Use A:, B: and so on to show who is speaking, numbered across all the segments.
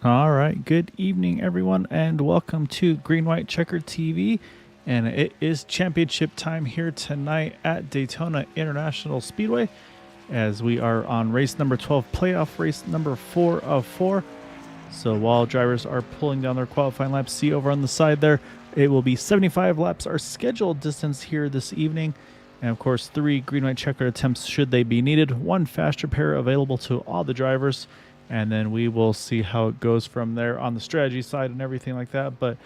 A: All right, good evening, everyone, and welcome to Green White Checker TV. And it is championship time here tonight at Daytona International Speedway as we are on race number 12, playoff race number 4 of 4. So while drivers are pulling down their qualifying laps, see over on the side there, it will be 75 laps, our scheduled distance here this evening. And of course, 3 Green White Checker attempts should they be needed, 1 fast repair available to all the drivers. And then we will see how it goes from there on the strategy side and everything like that. But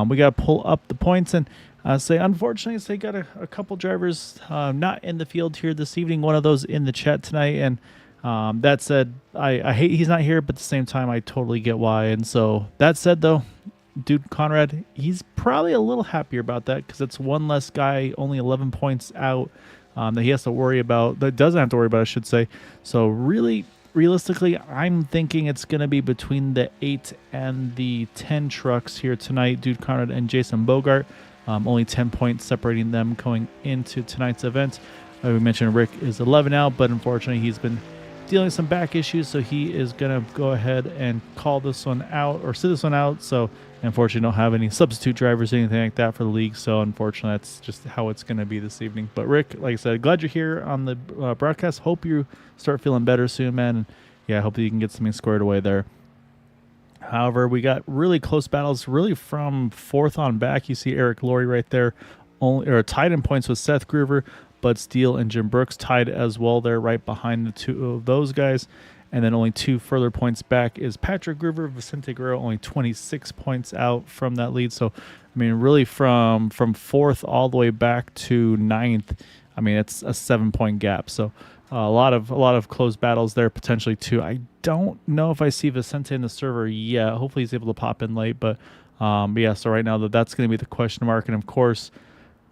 A: we got to pull up the points and unfortunately, they got a couple drivers not in the field here this evening. One of those in the chat tonight. And that said, I hate he's not here, but at the same time, I totally get why. And so that said, though, dude Conrad, he's probably a little happier about that because it's one less guy, only 11 points out that he has to worry about, that doesn't have to worry about, I should say. So really, realistically, I'm thinking it's going to be between the 8 and the 10 trucks here tonight, Dude Conrad and Jason Bogart. Only 10 points separating them going into tonight's event. We mentioned Rick is 11 out, but unfortunately he's been dealing with some back issues, so he is going to go ahead and call this one out or sit this one out. So unfortunately don't have any substitute drivers or anything like that for the league, so unfortunately that's just how it's going to be this evening. But Rick, like I said, glad you're here on the broadcast. Hope you start feeling better soon, man. And yeah, I hope that you can get something squared away there. However, we got really close battles really from 4th on back. You see Eric Laurie right there, tied in points with Seth Groover, Bud Steele and Jim Brooks tied as well there right behind the 2 of those guys. And then only 2 further points back is Patrick Groover, Vicente Guerrero, only 26 points out from that lead. So, I mean, really from 4th all the way back to 9th, I mean, it's a 7-point gap. So a lot of close battles there potentially too. I don't know if I see Vicente in the server yet. Hopefully he's able to pop in late. But yeah, so right now that's going to be the question mark. And of course,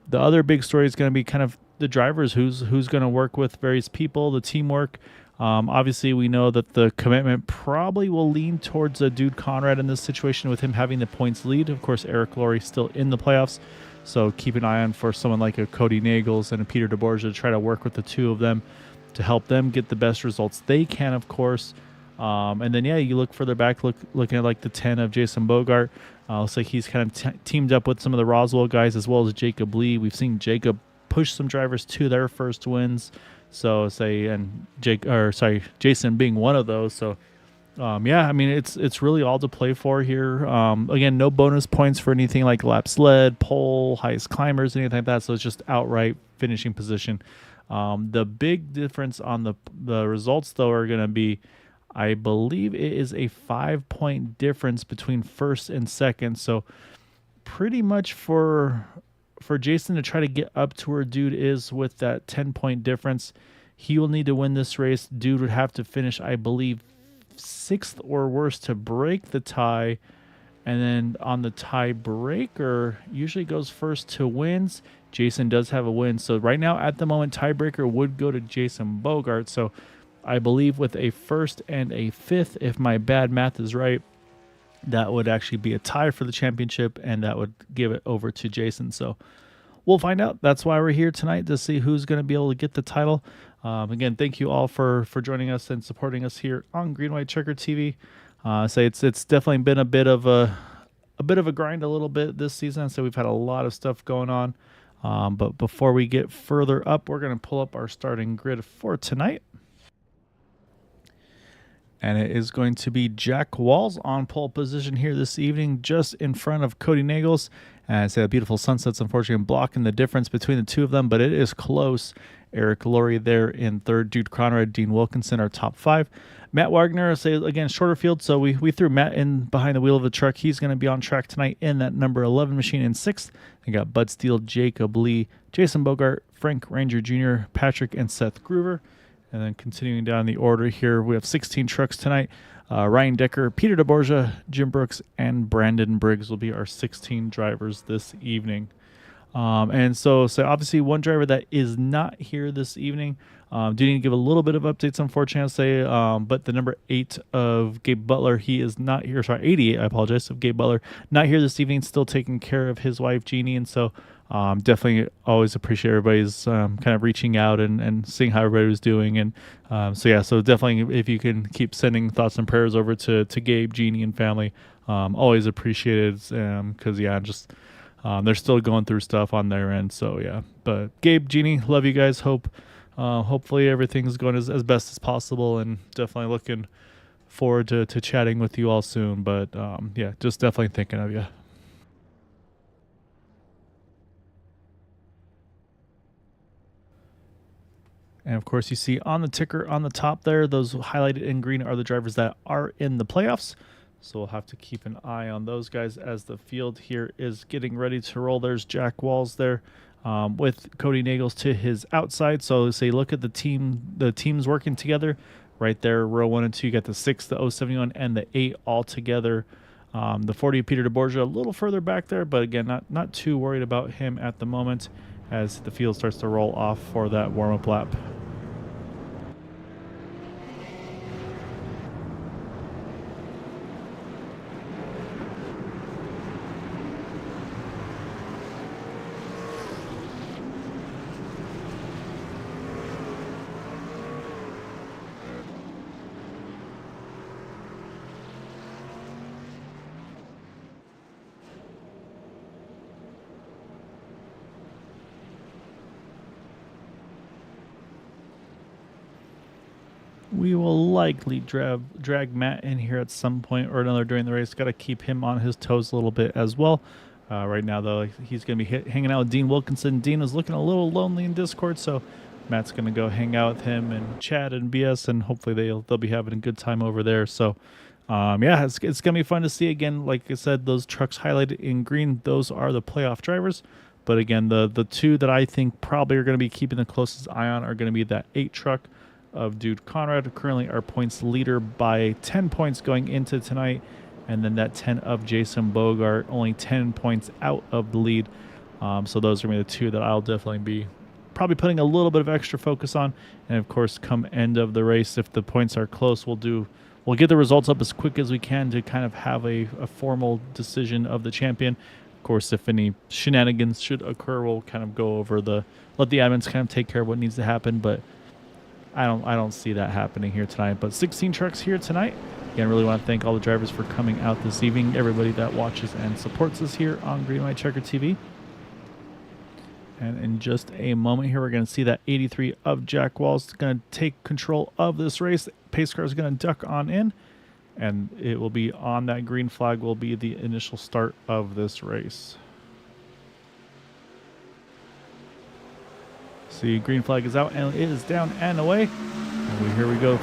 A: the other big story is going to be kind of the drivers, who's going to work with various people, the teamwork. Obviously, we know that the commitment probably will lean towards a Dude Conrad in this situation with him having the points lead. Of course, Eric Laurie still in the playoffs, so keep an eye on for someone like a Cody Nagels and a Peter DeBorgia to try to work with the 2 of them to help them get the best results they can, of course. And then, yeah, you look further back, looking at like the 10 of Jason Bogart. Looks like he's kind of teamed up with some of the Roswell guys as well as Jacob Lee. We've seen Jacob push some drivers to their first wins. So Jason being one of those. So yeah, I mean it's really all to play for here. Again, no bonus points for anything like laps led, pole, highest climbers, anything like that. So it's just outright finishing position. The big difference on the results though are going to be, I believe it is a 5-point difference between first and second. So pretty much for Jason to try to get up to where Dude is with that 10-point difference, he will need to win this race. Dude would have to finish, I believe, 6th or worse to break the tie. And then on the tiebreaker, usually goes first to wins. Jason does have a win. So right now, at the moment, tiebreaker would go to Jason Bogart. So I believe with a 1st and a 5th, if my bad math is right, that would actually be a tie for the championship, and that would give it over to Jason. So we'll find out. That's why we're here tonight, to see who's going to be able to get the title. Again, thank you all for joining us and supporting us here on Green White Checker TV. It's definitely been a bit of a grind a little bit this season. So we've had a lot of stuff going on. But before we get further up, we're going to pull up our starting grid for tonight. And it is going to be Jack Walls on pole position here this evening, just in front of Cody Nagels. And I say the beautiful sunsets, unfortunately, blocking the difference between the 2 of them, but it is close. Eric Laurie there in 3rd, Dude Conrad, Dean Wilkinson are top 5. Matt Wagner, say again, shorter field, so we threw Matt in behind the wheel of the truck. He's going to be on track tonight in that number 11 machine in 6th. We got Bud Steele, Jacob Lee, Jason Bogart, Frank Ranger Jr., Patrick, and Seth Groover. And then continuing down the order here, we have 16 trucks tonight. Ryan Decker, Peter DeBorgia, Jim Brooks, and Brandon Briggs will be our 16 drivers this evening. And so obviously one driver that is not here this evening. Do need to give a little bit of updates, unfortunately, I'll say. But the number 8 of Gabe Butler, he is not here. Sorry, 88, I apologize, of Gabe Butler. Not here this evening, still taking care of his wife, Jeannie. And so Definitely always appreciate everybody's kind of reaching out and seeing how everybody was doing. And so definitely if you can keep sending thoughts and prayers over to Gabe, Jeannie, and family, always appreciated. Because just they're still going through stuff on their end. So yeah, but Gabe, Jeannie, love you guys. Hopefully everything's going as best as possible, and definitely looking forward to chatting with you all soon. But yeah, just definitely thinking of you. And of course, you see on the ticker on the top there, those highlighted in green are the drivers that are in the playoffs. So we'll have to keep an eye on those guys as the field here is getting ready to roll. There's Jack Walls there with Cody Nagels to his outside. So say look at the teams working together right there. Row 1 and 2, you got the 6, the 071, and the 8 all together. The 40 Peter DeBorgia a little further back there, but again, not too worried about him at the moment as the field starts to roll off for that warm-up lap. We will likely drag Matt in here at some point or another during the race. Got to keep him on his toes a little bit as well. Right now, though, he's going to be hanging out with Dean Wilkinson. Dean is looking a little lonely in Discord, so Matt's going to go hang out with him and chat and BS, and hopefully they'll be having a good time over there. So, yeah, it's going to be fun to see. Again, like I said, those trucks highlighted in green, those are the playoff drivers. But again, the two that I think probably are going to be keeping the closest eye on are going to be that 8 truck of Dude Conrad, currently our points leader by 10 points going into tonight, and then that 10 of Jason Bogart, only 10 points out of the lead. So those are going to be the two that I'll definitely be probably putting a little bit of extra focus on. And of course, come end of the race, if the points are close, we'll get the results up as quick as we can to kind of have a formal decision of the champion. Of course, if any shenanigans should occur, we'll kind of go over let the admins kind of take care of what needs to happen, but I don't see that happening here tonight. But 16 trucks here tonight. Again, really want to thank all the drivers for coming out this evening, everybody that watches and supports us here on Green White Checker TV. And in just a moment here, we're going to see that 83 of Jack Walls going to take control of this race. Pace car is going to duck on in, and it will be on that green flag will be the initial start of this race. See, green flag is out and it is down and away. And here we go.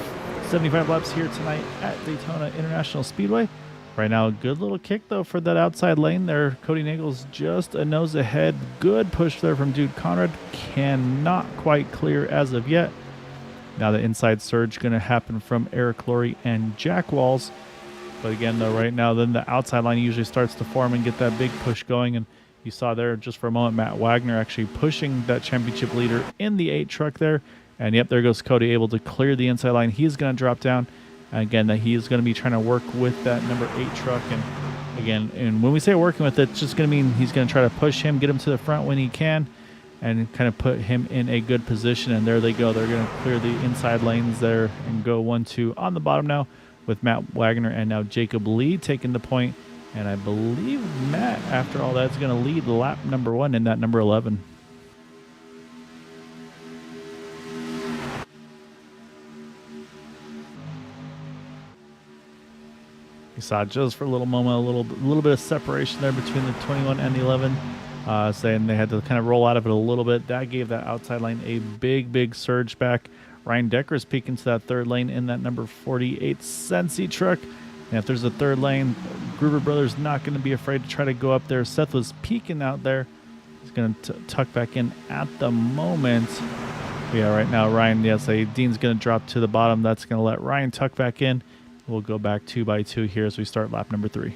A: 75 laps here tonight at Daytona International Speedway. Right now, a good little kick though for that outside lane there. Cody Nagels just a nose ahead. Good push there from Dude Conrad. Cannot quite clear as of yet. Now the inside surge going to happen from Eric Laurie and Jack Walls. But again, though, right now, then the outside line usually starts to form and get that big push going. And you saw there just for a moment Matt Wagner actually pushing that championship leader in the 8 truck there. And yep, there goes Cody able to clear the inside line. He's going to drop down. And again, that he is going to be trying to work with that number 8 truck. And again, and when we say working with it, it's just going to mean he's going to try to push him, get him to the front when he can, and kind of put him in a good position. And there they go. They're going to clear the inside lanes there and go 1-2 on the bottom now with Matt Wagner and now Jacob Lee taking the point. And I believe Matt, after all that, is going to lead lap number 1 in that number 11. You saw just for a little moment, a little bit of separation there between the 21 and the 11. Saying they had to kind of roll out of it a little bit. That gave that outside lane a big surge back. Ryan Decker is peeking to that third lane in that number 48 Sensi truck. And if there's a third lane, Gruber Brothers not going to be afraid to try to go up there. Seth was peeking out there. He's going to tuck back in at the moment. Yeah, right now, Ryan, yes, Dean's going to drop to the bottom. That's going to let Ryan tuck back in. We'll go back 2 by 2 here as we start lap number 3.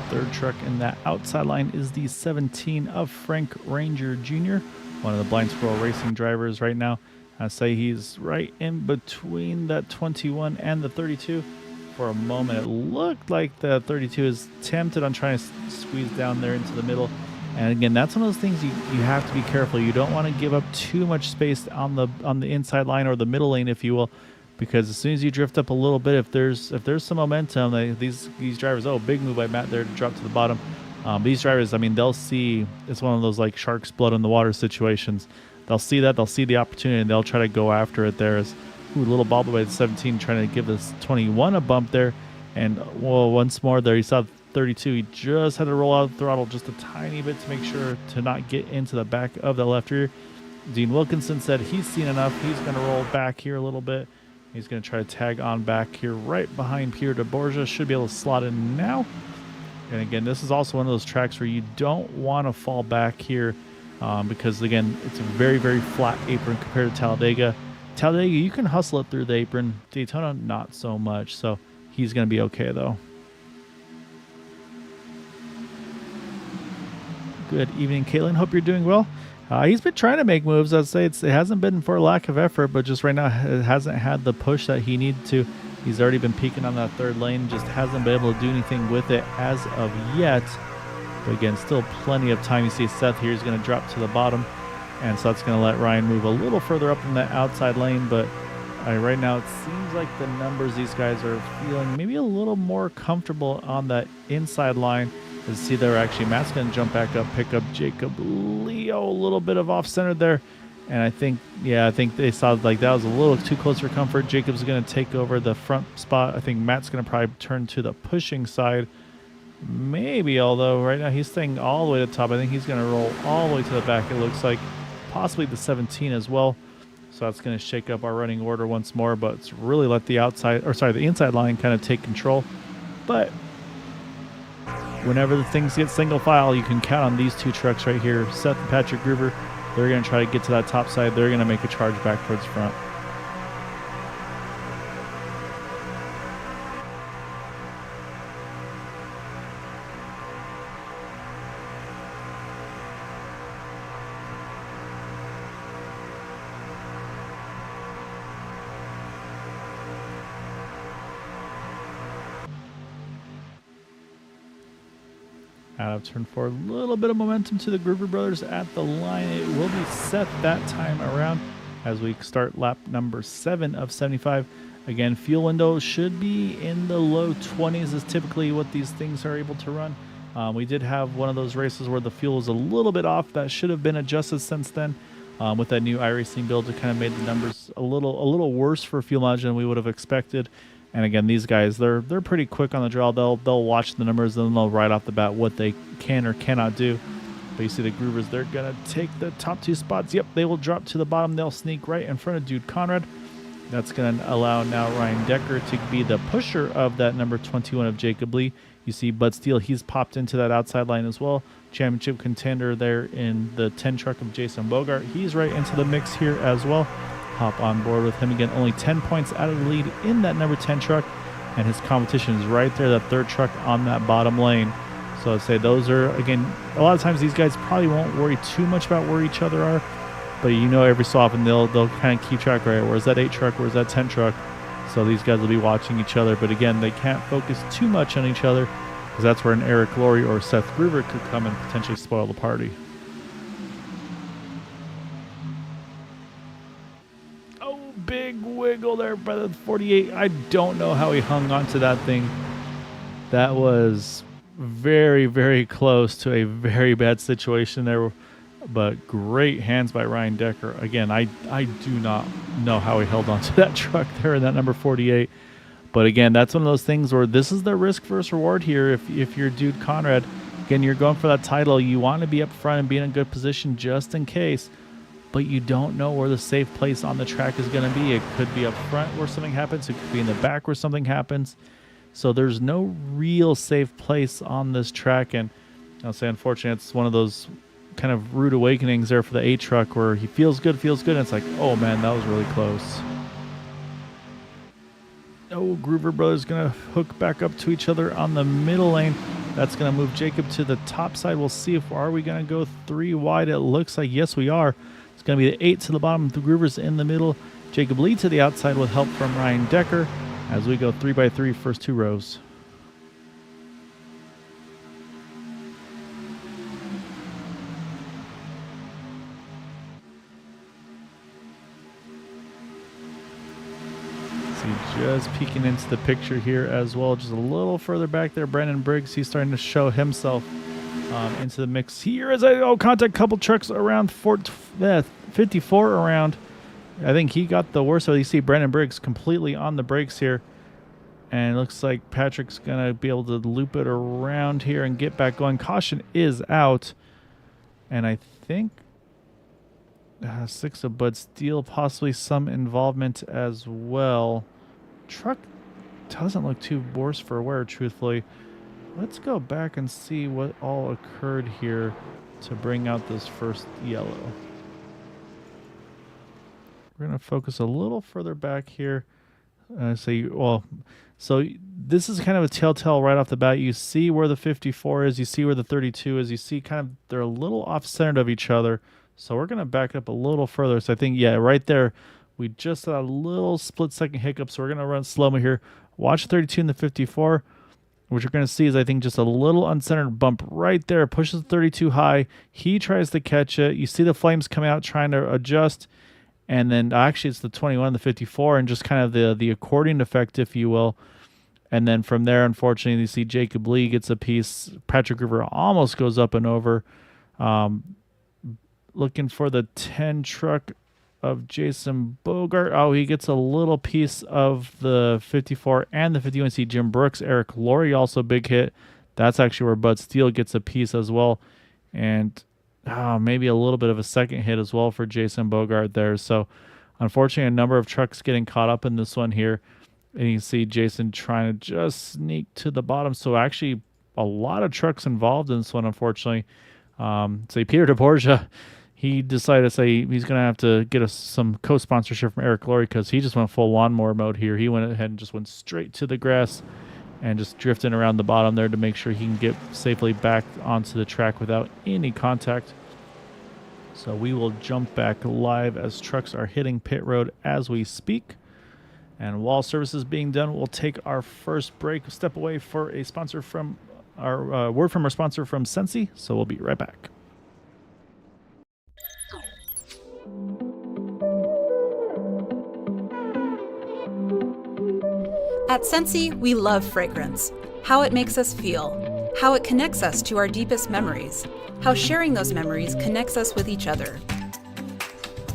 A: third truck in that outside line is the 17 of Frank Ranger Jr., one of the Blind Squirrel Racing drivers right now. I say he's right in between that 21 and the 32. For a moment, it looked like the 32 is tempted on trying to squeeze down there into the middle. And again, that's one of those things you have to be careful. You don't want to give up too much space on the inside line or the middle lane, if you will, because as soon as you drift up a little bit, if there's some momentum, these drivers, oh, big move by Matt there to drop to the bottom. These drivers, I mean, they'll see, it's one of those like shark's blood in the water situations. They'll see that, they'll see the opportunity, and they'll try to go after it there. As ooh, little bobble by the 17 trying to give this 21 a bump there. And well, once more there, you saw 32. He just had to roll out the throttle just a tiny bit to make sure to not get into the back of the left rear. Dean Wilkinson said he's seen enough. He's going to roll back here a little bit. He's going to try to tag on back here right behind Pierre de Borja. Should be able to slot in now. And again, this is also one of those tracks where you don't want to fall back here because, again, it's a very, very flat apron compared to Talladega. Talladega, you can hustle it through the apron. Daytona, not so much. So he's going to be okay, though. Good evening, Caitlin. Hope you're doing well. He's been trying to make moves. I'd say it hasn't been for lack of effort, but just right now it hasn't had the push that he needed to. He's already been peaking on that third lane, just hasn't been able to do anything with it as of yet. But again, still plenty of time. You see Seth here is going to drop to the bottom, and so that's going to let Ryan move a little further up in that outside lane. But right now it seems like the numbers these guys are feeling maybe a little more comfortable on that inside line. As you see there, actually Matt's going to jump back up, pick up Jacob Leo, a little bit of off-center there. And I think they saw like that was a little too close for comfort. Jacob's going to take over the front spot. I think Matt's going to probably turn to the pushing side. Maybe, although right now he's staying all the way to the top. I think he's going to roll all the way to the back. It looks like possibly the 17 as well. So that's going to shake up our running order once more, but it's really let the inside line kind of take control. But whenever the things get single file, you can count on these two trucks right here, Seth and Patrick Gruber. They're going to try to get to that top side. They're going to make a charge back towards front. Out of turn 4, a little bit of momentum to the Gruber brothers at the line. It will be Seth that time around as we start lap number 7 of 75. Again, fuel window should be in the low 20s is typically what these things are able to run. We did have one of those races where the fuel was a little bit off. That should have been adjusted since then with that new iRacing build. It kind of made the numbers a little worse for fuel mileage than we would have expected. And again, these guys, they're pretty quick on the draw. They'll watch the numbers and they'll right off the bat what they can or cannot do. But you see the Grubers, they're going to take the top 2 spots. Yep, they will drop to the bottom. They'll sneak right in front of Dude Conrad. That's going to allow now Ryan Decker to be the pusher of that number 21 of Jacob Lee. You see Bud Steele, he's popped into that outside line as well. Championship contender there in the 10 truck of Jason Bogart. He's right into the mix here as well. Hop on board with him again. Only 10 points out of the lead in that number 10 truck, and his competition is right there, that third truck on that bottom lane. So I'd say those are, again, a lot of times these guys probably won't worry too much about where each other are, but you know every so often they'll kind of keep track, right? Where's that 8 truck? Where's that 10 truck? So these guys will be watching each other, but again, they can't focus too much on each other because that's where an Eric Laurie or Seth Gruber could come and potentially spoil the party. Big wiggle there by the 48. I don't know how he hung on to that thing. That was very, very close to a very bad situation there, but great hands by Ryan Decker. Again, I do not know how he held on to that truck there in that number 48. But again, that's one of those things where this is the risk versus reward here. If you're Dude Conrad, again, you're going for that title. You want to be up front and be in a good position just in case. But you don't know where the safe place on the track is going to be. It could be up front where something happens. It could be in the back where something happens. So there's no real safe place on this track. And I'll say, unfortunately, it's one of those kind of rude awakenings there for the 8 truck where he feels good. And it's like, oh, man, that was really close. Oh, Gruber Brothers going to hook back up to each other on the middle lane. That's going to move Jacob to the top side. We'll see if are we going to go 3 wide. It looks like yes, we are. It's going to be the 8 to the bottom. The Groovers in the middle. Jacob Lee to the outside with help from Ryan Decker as we go 3 by 3 first 2 rows. Just peeking into the picture here as well, just a little further back there. Brandon Briggs, he's starting to show himself into the mix here as contact couple trucks around 54 around. I think he got the worst of it. You see Brandon Briggs completely on the brakes here, and it looks like Patrick's gonna be able to loop it around here and get back going. Caution is out, and I think 6 of Bud Steele, possibly some involvement as well. Truck doesn't look too worse for wear, truthfully. Let's go back and see what all occurred here to bring out this first yellow. We're going to focus a little further back here. So this is kind of a telltale right off the bat. You see where the 54 is. You see where the 32 is. You see kind of they're a little off-centered of each other. So we're going to back up a little further. So I think, yeah, right there, we just had a little split-second hiccup. So we're going to run slow-mo here. Watch the 32 and the 54. What you're going to see is, I think, just a little uncentered bump right there. Pushes the 32 high. He tries to catch it. You see the flames coming out trying to adjust. And then actually it's the 21 and the 54 and just kind of the accordion effect, if you will. And then from there, unfortunately, you see Jacob Lee gets a piece. Patrick River almost goes up and over. Looking for the 10 truck of Jason Bogart. Oh, he gets a little piece of the 54 and the 51. See Jim Brooks, Eric Laurie also big hit. That's actually where Bud Steele gets a piece as well. And maybe a little bit of a second hit as well for Jason Bogart there. So unfortunately, a number of trucks getting caught up in this one here. And you can see Jason trying to just sneak to the bottom. So actually a lot of trucks involved in this one, unfortunately. Say Peter DeBorgia, he decided to say he's going to have to get some co-sponsorship from Eric Laurie because he just went full lawnmower mode here. He went ahead and just went straight to the grass and just drifting around the bottom there to make sure he can get safely back onto the track without any contact. So we will jump back live as trucks are hitting pit road as we speak. And while service is being done, we'll take our first break, step away for a sponsor from our word from our sponsor from Sensi. So we'll be right back.
B: At Sensi, we love fragrance, how it makes us feel, how it connects us to our deepest memories, how sharing those memories connects us with each other.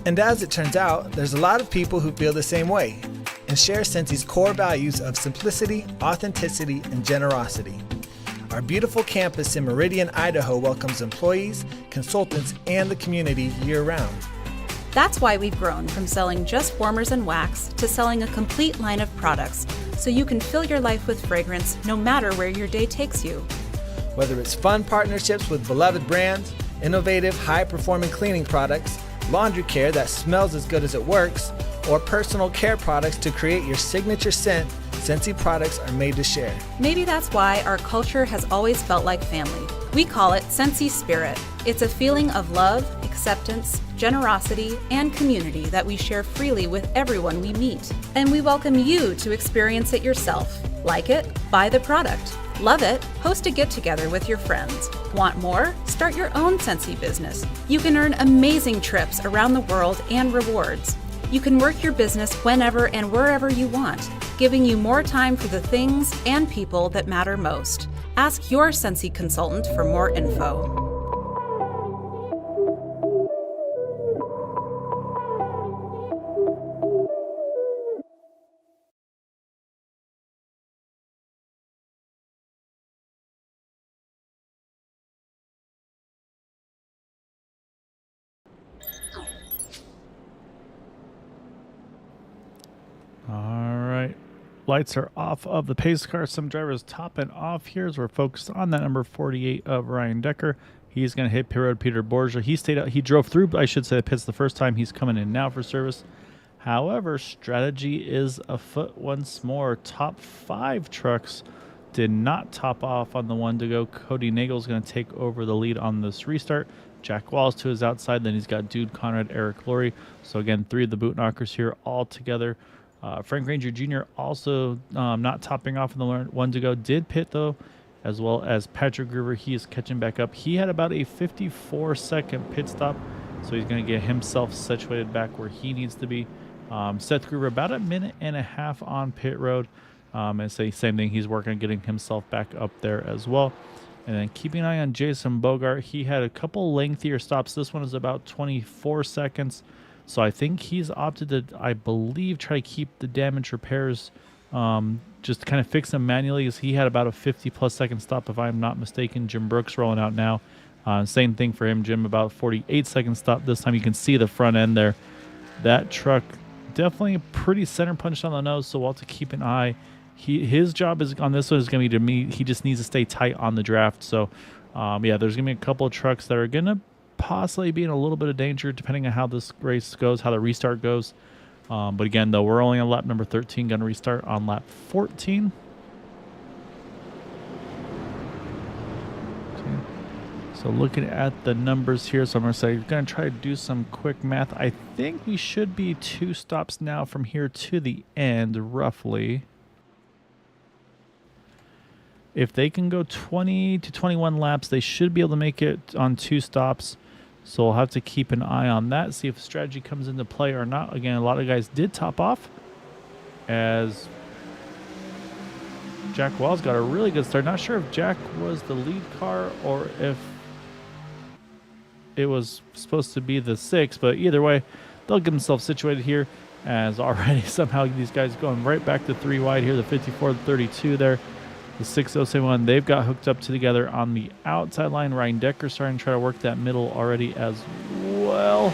C: And as it turns out, there's a lot of people who feel the same way and share Sensi's core values of simplicity, authenticity, and generosity. Our beautiful campus in Meridian, Idaho welcomes employees, consultants, and the community year-round.
B: That's why we've grown from selling just warmers and wax to selling a complete line of products so you can fill your life with fragrance no matter where your day takes you.
C: Whether it's fun partnerships with beloved brands, innovative high-performing cleaning products, laundry care that smells as good as it works, or personal care products to create your signature scent, Sensi products are made to share.
B: Maybe that's why our culture has always felt like family. We call it Sensi Spirit. It's a feeling of love, acceptance, generosity, and community that we share freely with everyone we meet. And we welcome you to experience it yourself. Like it? Buy the product. Love it? Host a get-together with your friends. Want more? Start your own Sensi business. You can earn amazing trips around the world and rewards. You can work your business whenever and wherever you want, giving you more time for the things and people that matter most. Ask your Sensi consultant for more info.
A: Lights are off of the pace car. Some drivers topping off here as we're focused on that number 48 of Ryan Decker. He's going to hit pit road Peter Borgia. He stayed out. He drove through, I should say, the pits the first time. He's coming in now for service. However, strategy is afoot once more. Top 5 trucks did not top off on the one to go. Cody Nagel's going to take over the lead on this restart. Jack Walls to his outside. Then he's got Dude Conrad, Eric Laurie. So again, 3 of the boot knockers here all together. Frank Ranger Jr. also not topping off in the one to go. Did pit though, as well as Patrick Groover. He is catching back up. He had about a 54-second pit stop, so he's going to get himself situated back where he needs to be. Seth Groover about a minute and a half on pit road. And say same thing. He's working on getting himself back up there as well. And then keeping an eye on Jason Bogart. He had a couple lengthier stops. This one is about 24 seconds. So I think he's opted to, I believe, try to keep the damage repairs, just kind of fix them manually, as he had about a 50-plus second stop, if I'm not mistaken. Jim Brooks rolling out now. Same thing for him, Jim, about 48-second stop. This time you can see the front end there. That truck definitely pretty center punched on the nose, so we'll have to keep an eye. His job is on this one is going to be he just needs to stay tight on the draft. So, yeah, there's going to be a couple of trucks that are going to possibly be in a little bit of danger depending on how this race goes, how the restart goes. But again, though, we're only on lap number 13, going to restart on lap 14. Okay. So looking at the numbers here, so I'm going to try to do some quick math. I think we should be 2 stops now from here to the end, roughly. If they can go 20 to 21 laps, they should be able to make it on 2 stops. So we'll have to keep an eye on that, see if strategy comes into play or not. Again, a lot of guys did top off, as Jack Wells got a really good start. Not sure if Jack was the lead car or if it was supposed to be the 6, but either way, they'll get themselves situated here, as already somehow these guys going right back to 3 wide here, the 54, the 32 there. The 6071, they've got hooked up together on the outside line. Ryan Decker starting to try to work that middle already as well.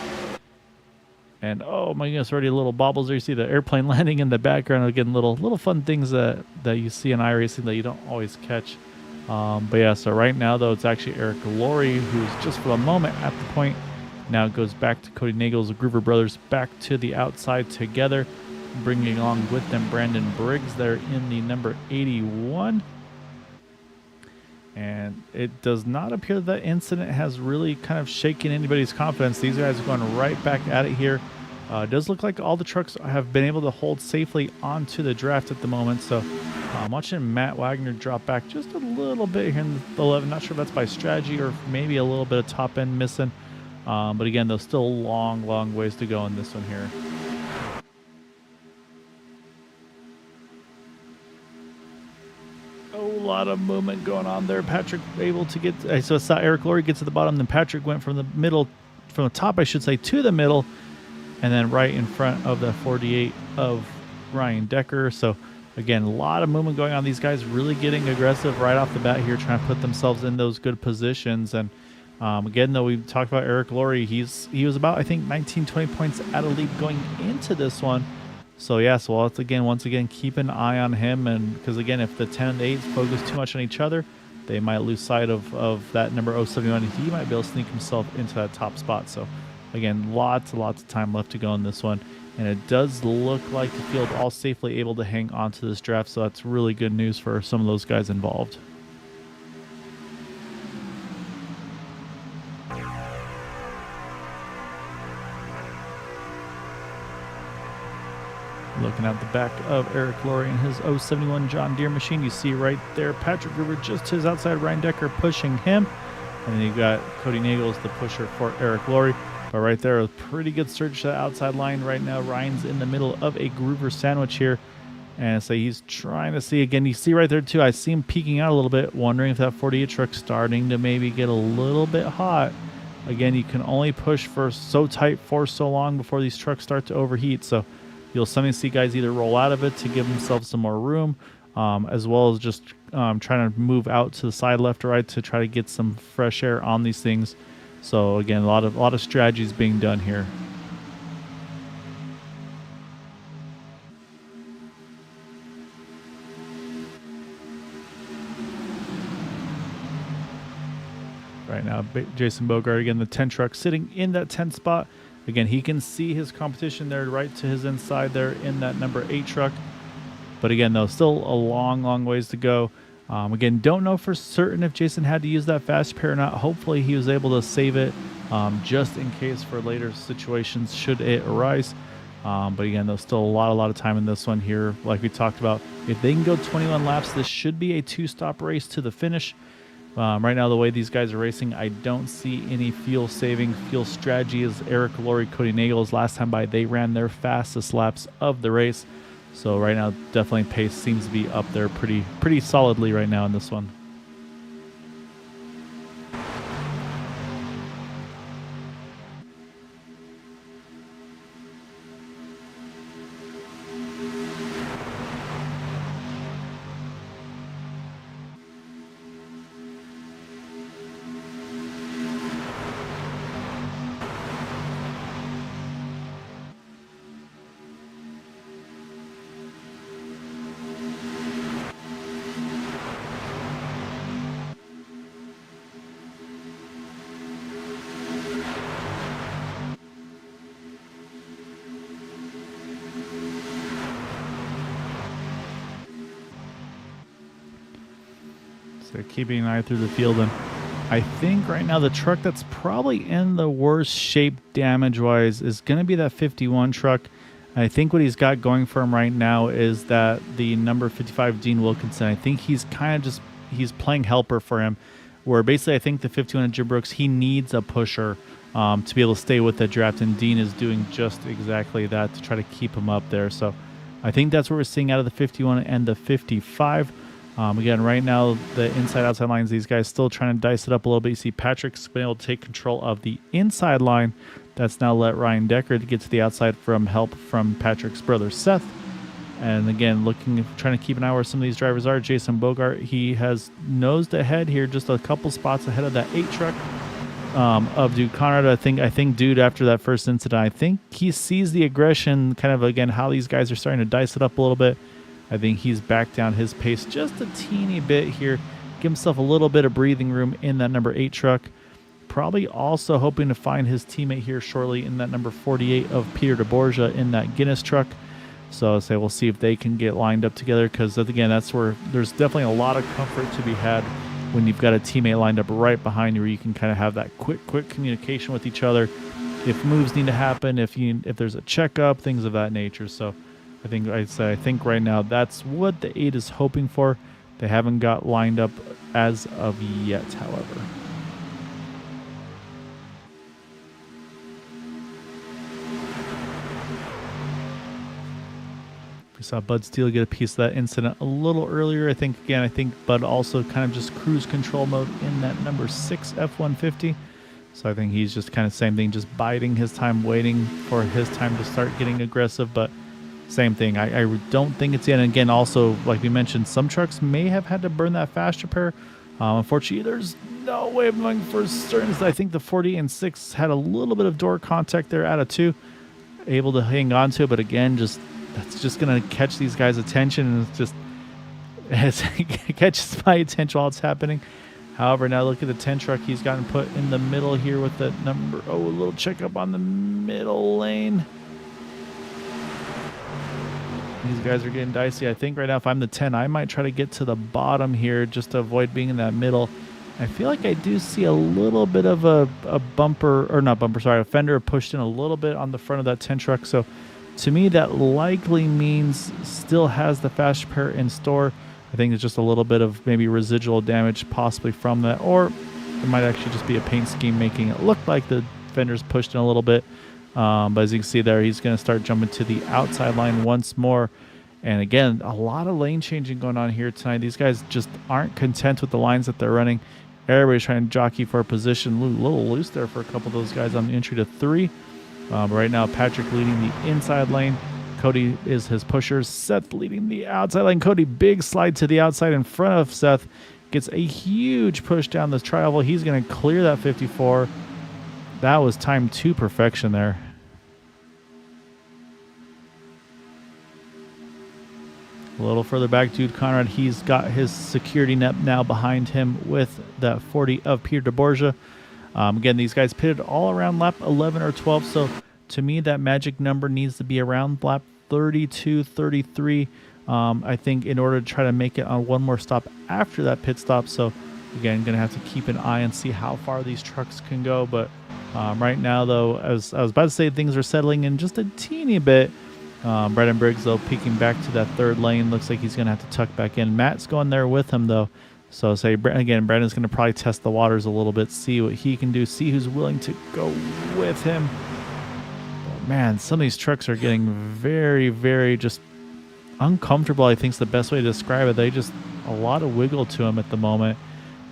A: And oh my goodness, already little bobbles there. You see the airplane landing in the background. Again, little fun things that you see in iRacing that you don't always catch. But yeah, so right now though, it's actually Eric Laurie who's just for the moment at the point. Now it goes back to Cody Nagels, the Groover brothers, back to the outside together. Bringing along with them Brandon Briggs there in the number 81. And it does not appear that incident has really kind of shaken anybody's confidence. These guys are going right back at it here. It does look like all the trucks have been able to hold safely onto the draft at the moment. So I'm watching Matt Wagner drop back just a little bit here in the 11. Not sure if that's by strategy or maybe a little bit of top end missing. But again, there's still a long ways to go in this one here. A lot of movement going on there. Patrick able to get, so it's Eric Laurie gets to the bottom, then Patrick went from the middle, from the top I should say, to the middle, and then right in front of the 48 of Ryan Decker. So again, a lot of movement going on. These guys really getting aggressive right off the bat here, trying to put themselves in those good positions. And again, though, we talked about Eric Laurie. He was about, I think, 19-20 points out of lead going into this one. So yeah, so let's once again keep an eye on him, and because again, if the 10 and the 8s focus too much on each other, they might lose sight of that number 071. He might be able to sneak himself into that top spot. So again, lots of time left to go in this one, and it does look like the field all safely able to hang on to this draft. So that's really good news for some of those guys involved. Looking at the back of Eric Laurie and his 071 John Deere machine, you see right there Patrick Groover just to his outside, Ryan Decker pushing him, and then you got Cody Nagels, the pusher for Eric Laurie. But right there, a pretty good surge to the outside line right now. Ryan's in the middle of a Groover sandwich here, and so he's trying to see again. You see right there too, I see him peeking out a little bit, wondering if that 48 truck's starting to maybe get a little bit hot. Again, you can only push for so tight for so long before these trucks start to overheat. So you'll suddenly see guys either roll out of it to give themselves some more room, as well as just trying to move out to the side left or right to try to get some fresh air on these things. So again, a lot of strategies being done here. Right now, Jason Bogart, again, the 10 truck sitting in that 10 spot. Again, he can see his competition there right to his inside there in that number 8 truck. But again, though, still a long ways to go. Again, don't know for certain if Jason had to use that fast pair or not. Hopefully he was able to save it just in case for later situations should it arise. But again, there's still a lot of time in this one here. Like we talked about, if they can go 21 laps, this should be a 2-stop race to the finish. Right now, the way these guys are racing, I don't see any fuel strategy as Eric Laurie, Cody Nagels last time by, they ran their fastest laps of the race. So right now, definitely pace seems to be up there pretty solidly right now in this one. So keeping an eye through the field, and I think right now the truck that's probably in the worst shape damage-wise is going to be that 51 truck. I think what he's got going for him right now is that the number 55 Dean Wilkinson, I think he's kind of just, he's playing helper for him, where basically I think the 51 Jim Brooks, he needs a pusher to be able to stay with the draft, and Dean is doing just exactly that to try to keep him up there. So I think that's what we're seeing out of the 51 and the 55. Again, right now, the inside-outside lines, these guys still trying to dice it up a little bit. You see Patrick's been able to take control of the inside line. That's now let Ryan Decker to get to the outside from help from Patrick's brother, Seth. And again, trying to keep an eye where some of these drivers are. Jason Bogart, he has nosed ahead here, just a couple spots ahead of that 8 truck of Dude Conrad. I think Dude, after that first incident, I think he sees the aggression, kind of, again, how these guys are starting to dice it up a little bit. I think he's backed down his pace just a teeny bit here. Give himself a little bit of breathing room in that number 8 truck. Probably also hoping to find his teammate here shortly in that number 48 of Peter DeBorgia in that Guinness truck. So I'll say we'll see if they can get lined up together, because again, that's where there's definitely a lot of comfort to be had when you've got a teammate lined up right behind you, where you can kind of have that quick communication with each other if moves need to happen, if there's a checkup, things of that nature. So I think right now that's what the 8 is hoping for. They haven't got lined up as of yet, however. We saw Bud Steele get a piece of that incident a little earlier. I think Bud also kind of just cruise control mode in that number 6 F-150. So I think he's just kind of same thing, just biding his time, waiting for his time to start getting aggressive. But same thing. I don't think it's yet. And again, also, like we mentioned, some trucks may have had to burn that fast repair. Unfortunately, there's no way of knowing for certain. I think the 40 and 6 had a little bit of door contact there out of 2, able to hang on to it. But again, that's just going to catch these guys' attention, and it catches my attention while it's happening. However, now look at the 10 truck. He's gotten put in the middle here with the number. Oh, a little checkup on the middle lane. These guys are getting dicey. I think right now, if I'm the 10, I might try to get to the bottom here just to avoid being in that middle. I feel like I do see a little bit of a fender pushed in a little bit on the front of that 10 truck. So to me, that likely means still has the fast repair in store. I think it's just a little bit of maybe residual damage possibly from that, or it might actually just be a paint scheme making it look like the fender's pushed in a little bit. But as you can see there, he's going to start jumping to the outside line once more. And again, a lot of lane changing going on here tonight. These guys just aren't content with the lines that they're running. Everybody's trying to jockey for a position. A little loose there for a couple of those guys on the entry to 3. Right now, Patrick leading the inside lane. Cody is his pusher. Seth leading the outside lane. Cody, big slide to the outside in front of Seth. Gets a huge push down the tri-oval. He's going to clear that 54. That was timed to perfection there. A little further back, Dude Conrad, he's got his security net now behind him with that 40 of Peter DeBorgia. Again, these guys pitted all around lap 11 or 12, so to me that magic number needs to be around lap 32, 33. I think, in order to try to make it on one more stop after that pit stop. So again, going to have to keep an eye and see how far these trucks can go. But right now, though, as I was about to say, things are settling in just a teeny bit. Brendan Briggs, though, peeking back to that third lane. Looks like he's going to have to tuck back in. Matt's going there with him, though. So say again, Brendan's going to probably test the waters a little bit, see what he can do, see who's willing to go with him. But man, some of these trucks are getting very, very just uncomfortable, I think is the best way to describe it. They just a lot of wiggle to them at the moment.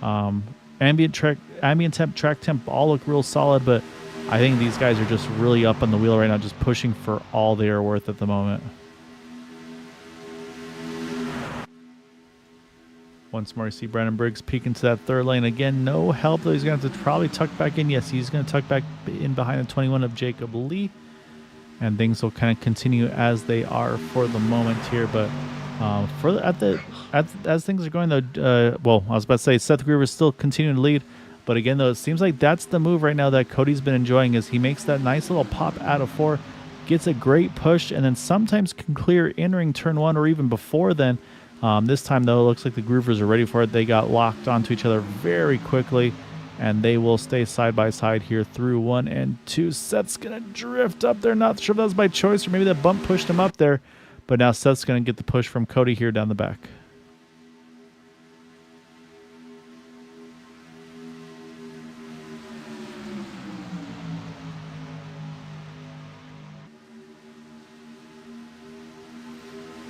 A: Ambient temp, track temp all look real solid, but I think these guys are just really up on the wheel right now, just pushing for all they are worth at the moment. Once more, you see Brandon Briggs peeking to that third lane. Again, no help, though. He's going to have to probably tuck back in. Yes, he's going to tuck back in behind the 21 of Jacob Lee. And things will kind of continue as they are for the moment here. But as things are going, though, well, I was about to say Seth Griever is still continuing to lead. But again, though, it seems like that's the move right now that Cody's been enjoying, is he makes that nice little pop out of 4, gets a great push, and then sometimes can clear entering turn 1 or even before then. This time, though, it looks like the Groovers are ready for it. They got locked onto each other very quickly, and they will stay side by side here through 1 and 2. Seth's going to drift up there. Not sure if that was by choice or maybe that bump pushed him up there, but now Seth's going to get the push from Cody here down the back.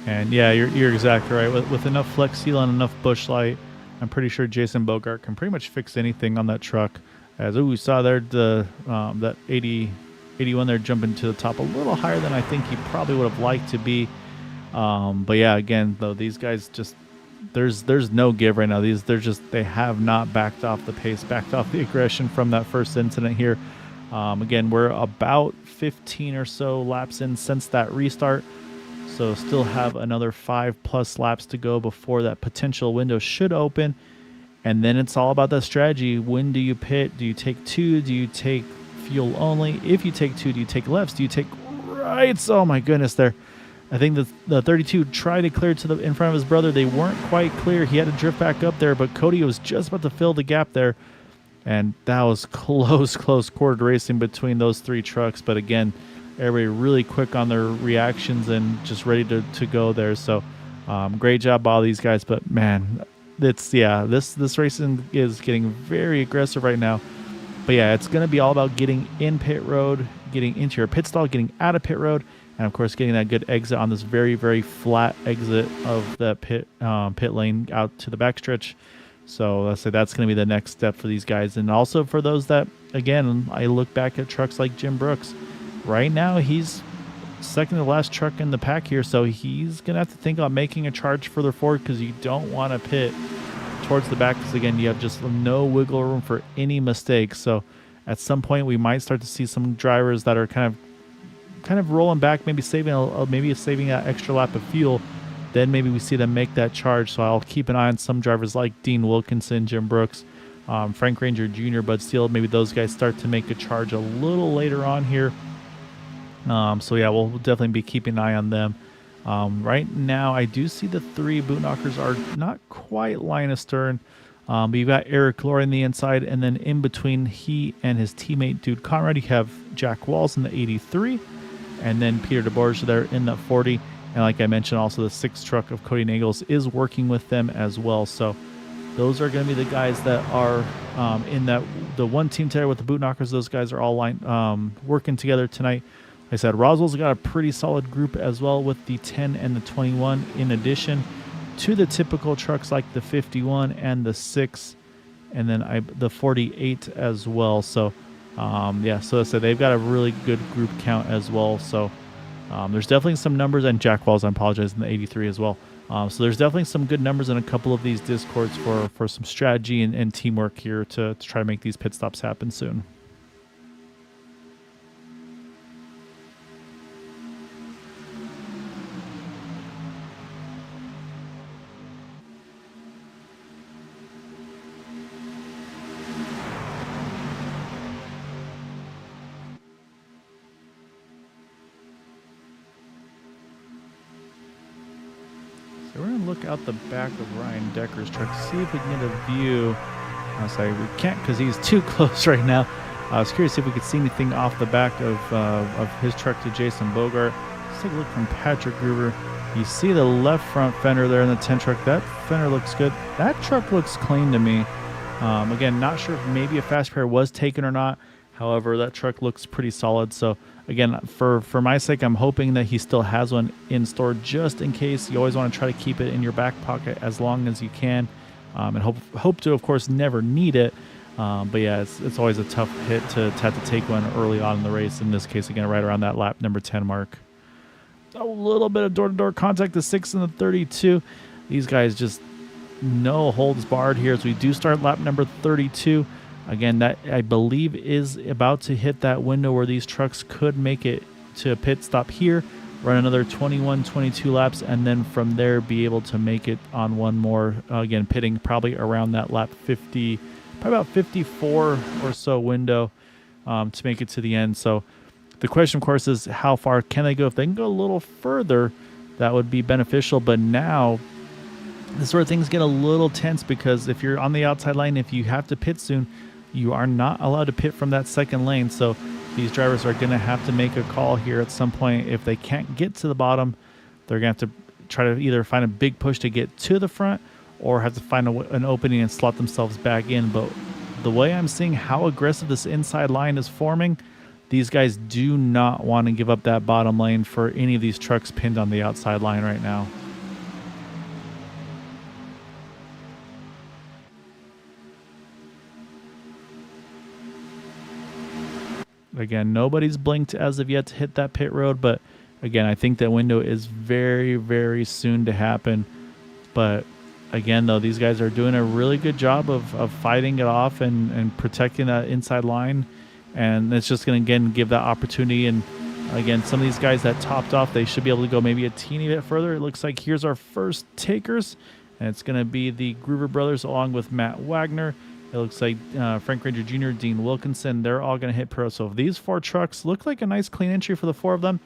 A: And yeah, you're exactly right. With enough Flex Seal and enough bush light, I'm pretty sure Jason Bogart can pretty much fix anything on that truck. As we saw there, that 81 there jumping to the top a little higher than I think he probably would have liked to be. But yeah, again, though, these guys just there's no give right now. They have not backed off the pace, backed off the aggression from that first incident here. Again, we're about 15 or so laps in since that restart. So still have another 5+ laps to go before that potential window should open. And then it's all about that strategy. When do you pit? Do you take 2? Do you take fuel only? If you take 2, do you take lefts? Do you take rights? Oh my goodness, there. I think the 32 tried to clear to in front of his brother. They weren't quite clear. He had to drift back up there, but Cody was just about to fill the gap there. And that was close quarter racing between those 3 trucks. But again, everybody really quick on their reactions and just ready to go there. So great job by all these guys. But man, this racing is getting very aggressive right now. But yeah, it's going to be all about getting in pit road, getting into your pit stall, getting out of pit road, and of course getting that good exit on this very, very flat exit of the pit lane out to the backstretch. So let's say that's going to be the next step for these guys. And also for those that, again, I look back at trucks like Jim Brooks. Right now, he's second to last truck in the pack here, so he's going to have to think about making a charge further forward, because you don't want to pit towards the back, because, again, you have just no wiggle room for any mistakes. So at some point, we might start to see some drivers that are kind of rolling back, maybe saving that extra lap of fuel. Then maybe we see them make that charge. So I'll keep an eye on some drivers like Dean Wilkinson, Jim Brooks, Frank Ranger Jr., Bud Steele. Maybe those guys start to make a charge a little later on here. So yeah, we'll definitely be keeping an eye on them. Right now, I do see the 3 boot knockers are not quite line astern. But you've got Eric Lore on the inside, and then in between he and his teammate Dude Conrad, you have Jack Walls in the 83, and then Peter DeBorge there in the 40. And like I mentioned, also the 6 truck of Cody Nagels is working with them as well. So those are going to be the guys that are in the one team together with the boot knockers. Those guys are all working together tonight. Like I said, Roswell's got a pretty solid group as well with the 10 and the 21, in addition to the typical trucks like the 51 and the 6, and then the 48 as well. So yeah, so I said they've got a really good group count as well. So there's definitely some numbers, and Jack Walls, I apologize, in the 83 as well. So there's definitely some good numbers in a couple of these discords for some strategy and teamwork here to try to make these pit stops happen soon. So we're going to look out the back of Ryan Decker's truck, see if we can get a view. I was like, we can't because he's too close right now. I was curious if we could see anything off the back of his truck to Jason Bogart. Let's take a look from Patrick Gruber. You see the left front fender there in the 10 truck. That fender looks good. That truck looks clean to me. Again, not sure if maybe a fast repair was taken or not. However, that truck looks pretty solid. So again, for my sake, I'm hoping that he still has one in store just in case. You always want to try to keep it in your back pocket as long as you can, and hope to, of course, never need it. But yeah, it's always a tough hit to have to take one early on in the race. In this case, again, right around that lap number 10 mark. A little bit of door-to-door contact, the 6 and the 32. These guys just no holds barred here as we do start lap number 32. Again, that I believe is about to hit that window where these trucks could make it to a pit stop here, run another 21, 22 laps, and then from there be able to make it on one more. Again, pitting probably around that lap 50, probably about 54 or so window to make it to the end. So the question, of course, is how far can they go? If they can go a little further, that would be beneficial. But now, this sort of things get a little tense because if you're on the outside lane, if you have to pit soon, you are not allowed to pit from that second lane. So these drivers are going to have to make a call here at some point. If they can't get to the bottom, they're going to have to try to either find a big push to get to the front or have to find an opening and slot themselves back in. But the way I'm seeing how aggressive this inside line is forming, these guys do not want to give up that bottom lane for any of these trucks pinned on the outside line right now. Again, nobody's blinked as of yet to hit that pit road, but again, I think that window is very, very soon to happen. But again, though, these guys are doing a really good job of fighting it off and protecting that inside line. And it's just going to, again, give that opportunity. And again, some of these guys that topped off, they should be able to go maybe a teeny bit further. It looks like here's our first takers, and it's going to be the Gruber brothers along with Matt Wagner. It looks like Frank Ranger Jr., Dean Wilkinson, they're all going to hit pro. So if these four trucks look like a nice clean entry for the four of them,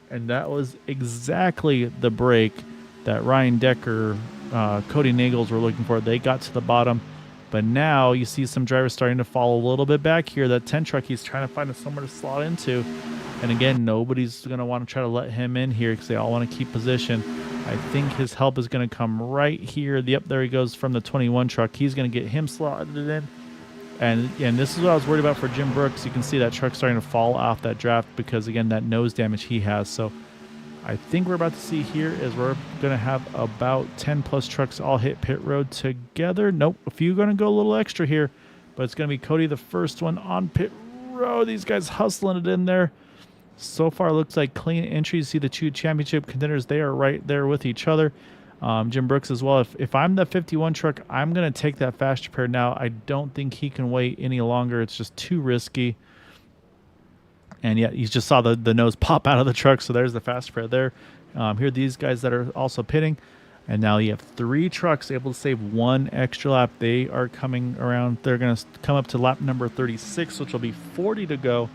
A: and that was exactly the break that Ryan Decker, Cody Nagels were looking for. They got to the bottom. But now you see some drivers starting to fall a little bit back here. That 10 truck, he's trying to find somewhere to slot into. And again, nobody's going to want to try to let him in here because they all want to keep position. I think his help is going to come right here. Yep, there he goes from the 21 truck. He's going to get him slotted in. And this is what I was worried about for Jim Brooks. You can see that truck starting to fall off that draft because, again, that nose damage he has. So I think we're about to see here is we're going to have about 10 plus trucks all hit pit road together. Nope, a few going to go a little extra here, but it's going to be Cody, the first one on pit road. These guys hustling it in there. So far, looks like clean entries. See the two championship contenders. They are right there with each other. Jim Brooks as well. If I'm the 51 truck, I'm going to take that fast repair now. I don't think he can wait any longer. It's just too risky. And yeah, you just saw the nose pop out of the truck. So there's the fast repair there. Here are these guys that are also pitting. And now you have three trucks able to save one extra lap. They are coming around. They're going to come up to lap number 36, which will be 40 to go.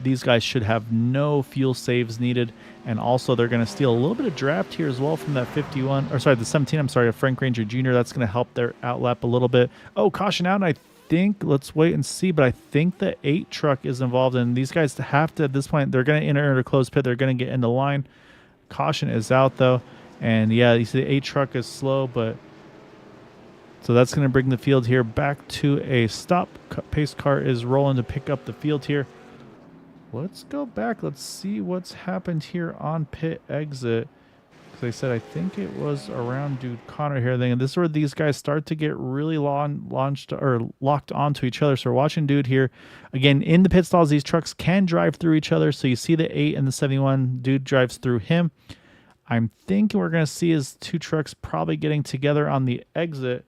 A: These guys should have no fuel saves needed. And also they're going to steal a little bit of draft here as well from that 51, or sorry, the 17, I'm sorry, of Frank Ranger Jr. That's going to help their outlap a little bit. Oh, caution out. And I think, let's wait and see, but I think the 8 truck is involved. And these guys have to, at this point, they're going to enter a closed pit. They're going to get in the line. Caution is out though. And yeah, you see the 8 truck is slow, but so that's going to bring the field here back to a stop. Pace car is rolling to pick up the field here. Let's go back. Let's see what's happened here on pit exit. Because I said I think it was around Dude Connor here. And this is where these guys start to get really locked onto each other. So we're watching Dude here. Again, in the pit stalls, these trucks can drive through each other. So you see the 8 and the 71. Dude drives through him. I'm thinking we're going to see is 2 trucks probably getting together on the exit.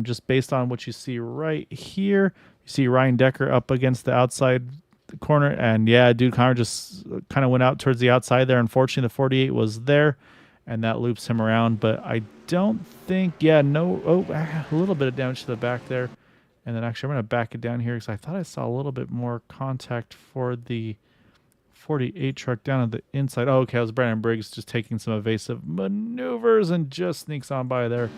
A: Just based on what you see right here. You see Ryan Decker up against the outside corner, and yeah, Dude Connor just kind of went out towards the outside there. Unfortunately, the 48 was there, and that loops him around. But I don't think, a little bit of damage to the back there. And then actually, I'm going to back it down here because I thought I saw a little bit more contact for the 48 truck down on the inside. Oh, okay, it was Brandon Briggs just taking some evasive maneuvers and just sneaks on by there.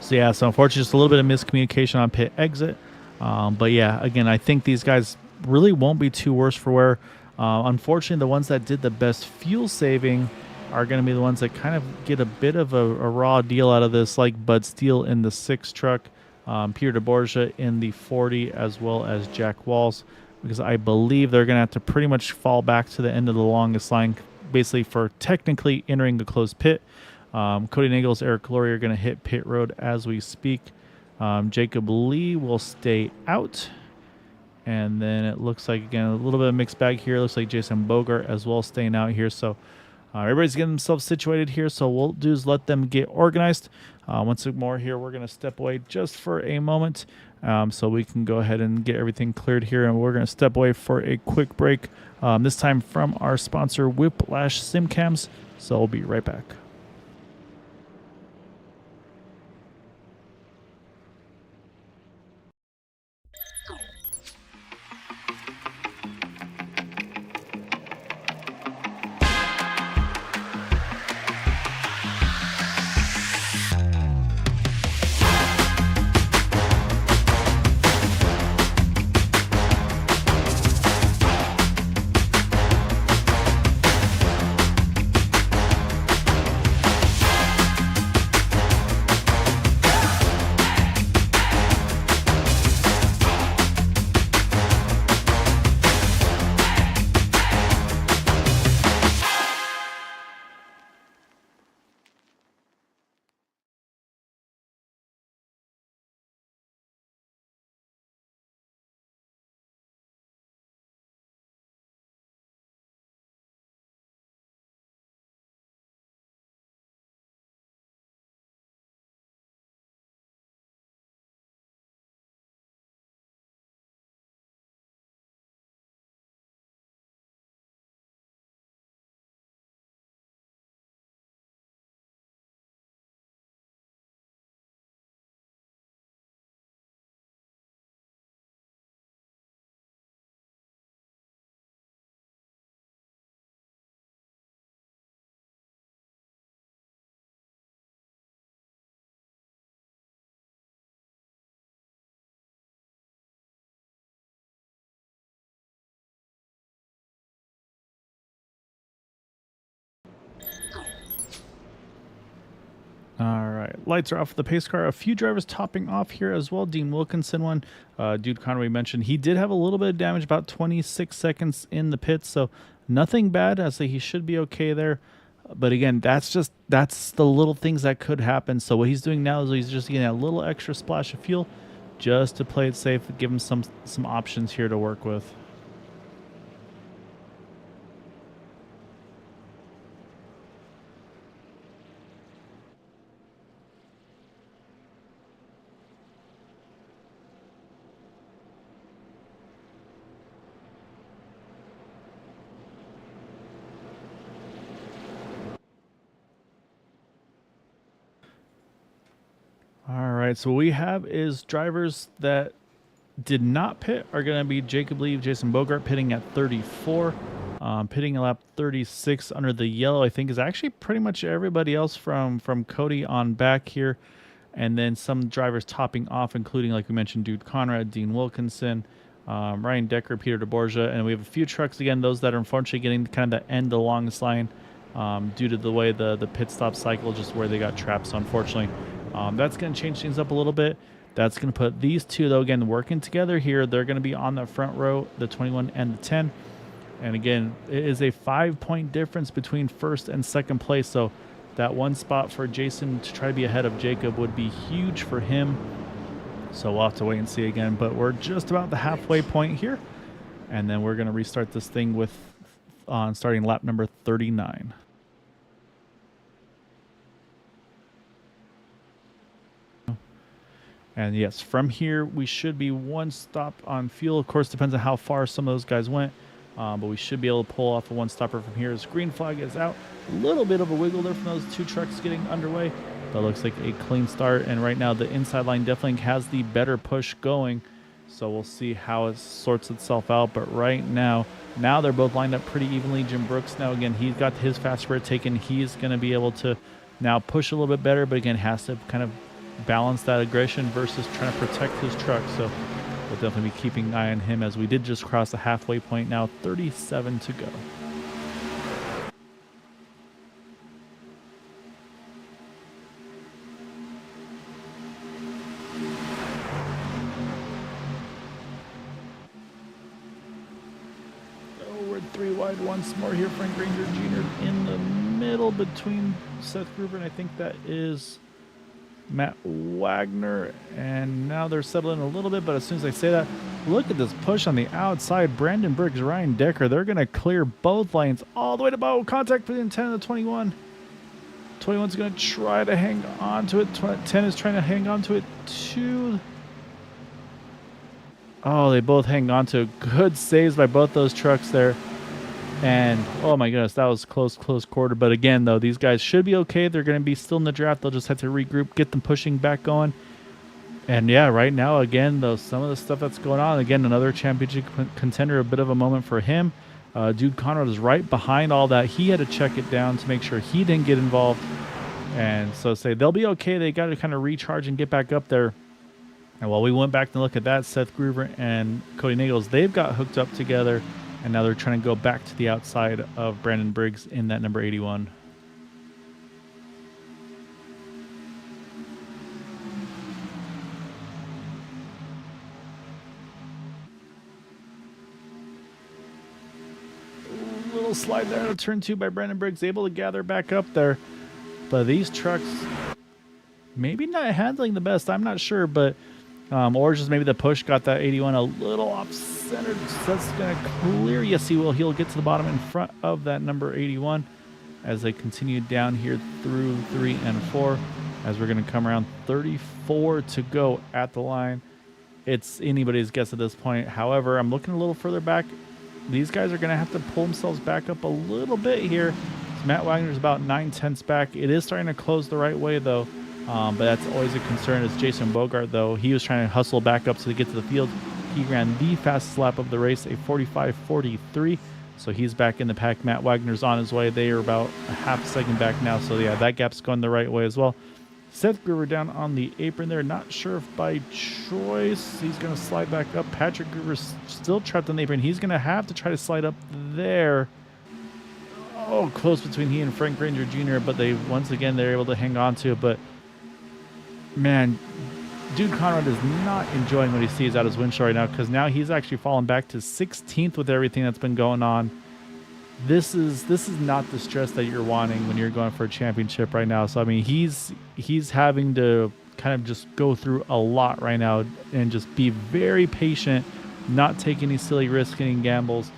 A: So yeah, so unfortunately just a little bit of miscommunication on pit exit. But yeah, again, I think these guys really won't be too worse for wear. Unfortunately, the ones that did the best fuel saving are going to be the ones that kind of get a bit of a raw deal out of this, like Bud Steele in the 6 truck, Peter DeBorgia in the 40, as well as Jack Walls, because I believe they're going to have to pretty much fall back to the end of the longest line, basically for technically entering the closed pit. Cody Nagels, Eric Laurie are going to hit pit road as we speak. Jacob Lee will stay out. And then it looks like, again, a little bit of mixed bag here. It looks like Jason Bogart as well staying out here. So everybody's getting themselves situated here. So what we'll do is let them get organized. Once more here, we're going to step away just for a moment so we can go ahead and get everything cleared here. And we're going to step away for a quick break, this time from our sponsor, Whiplash Simcams. So we'll be right back. All right, lights are off for the pace car. A few drivers topping off here as well. Dean Wilkinson one. Dude Conway mentioned he did have a little bit of damage, about 26 seconds in the pits, so nothing bad. I say he should be okay there. But again, that's the little things that could happen. So what he's doing now is he's just getting a little extra splash of fuel just to play it safe, give him some options here to work with. All right, so what we have is drivers that did not pit are going to be Jacob Lee, Jason Bogart pitting at 34, pitting a lap 36 under the yellow. I think is actually pretty much everybody else from Cody on back here, and then some drivers topping off, including, like we mentioned, Dude Conrad, Dean Wilkinson, Ryan Decker, Peter DeBorgia, and we have a few trucks again. Those that are unfortunately getting kind of the end of the longest line due to the way the pit stop cycle, just where they got trapped. So unfortunately. That's going to change things up a little bit. That's going to put these two, though, again, working together here. They're going to be on the front row, the 21 and the 10. And again, it is a 5-point difference between first and second place. So that one spot for Jason to try to be ahead of Jacob would be huge for him. So we'll have to wait and see again. But we're just about the halfway point here. And then we're going to restart this thing with starting lap number 39. And yes, from here, we should be one stop on fuel. Of course, depends on how far some of those guys went. But we should be able to pull off a one-stopper from here as green flag is out. A little bit of a wiggle there from those two trucks getting underway. That looks like a clean start. And right now, the inside line definitely has the better push going. So we'll see how it sorts itself out. But right now they're both lined up pretty evenly. Jim Brooks now, again, he's got his fast spur taken. He's going to be able to now push a little bit better, but again, has to kind of balance that aggression versus trying to protect his truck. So we'll definitely be keeping an eye on him, as we did just cross the halfway point now, 37 to go. Three wide once more here. Frank Ranger Jr. in the middle between Seth Gruber and I think that is Matt Wagner. And now they're settling a little bit, but as soon as I say that, look at this push on the outside. Brandon Briggs, Ryan Decker, they're going to clear both lanes all the way to bow. Contact between 10 and the 21. 21's going to try to hang on to it. 10 is trying to hang on to it too. Oh, they both hang on to it. Good saves by both those trucks there. And, oh my goodness, that was close quarter. But again, though, these guys should be okay. They're going to be still in the draft. They'll just have to regroup, get them pushing back going. And, yeah, right now, again, though, some of the stuff that's going on, again, another championship contender, a bit of a moment for him. Dude Conrad is right behind all that. He had to check it down to make sure he didn't get involved. And so say they'll be okay. They got to kind of recharge and get back up there. And while we went back to look at that, Seth Gruber and Cody Nagels, they've got hooked up together. And now they're trying to go back to the outside of Brandon Briggs in that number 81. A little slide there to turn 2 by Brandon Briggs, able to gather back up there. But these trucks, maybe not handling the best, I'm not sure, but or just maybe the push got that 81 a little off-centered. So that's going to clear. Yes, he will. He'll get to the bottom in front of that number 81 as they continue down here through 3 and 4. As we're going to come around 34 to go at the line. It's anybody's guess at this point. However, I'm looking a little further back. These guys are going to have to pull themselves back up a little bit here. So Matt Wagner's about 9/10 back. It is starting to close the right way, though. But that's always a concern. Is Jason Bogart, though. He was trying to hustle back up to get to the field. He ran the fastest lap of the race, a 45.43. So he's back in the pack. Matt Wagner's on his way. They are about a half a second back now. So, yeah, that gap's going the right way as well. Seth Gruber down on the apron there. Not sure if by choice he's going to slide back up. Patrick Gruber's still trapped on the apron. He's going to have to try to slide up there. Oh, close between he and Frank Ranger Jr., but once again, they're able to hang on to it. But man, Dude Conrad is not enjoying what he sees out his windshield right now, because now he's actually fallen back to 16th with everything that's been going on. This is not the stress that you're wanting when you're going for a championship right now. So I mean, he's having to kind of just go through a lot right now and just be very patient, not take any silly risks, any gambles.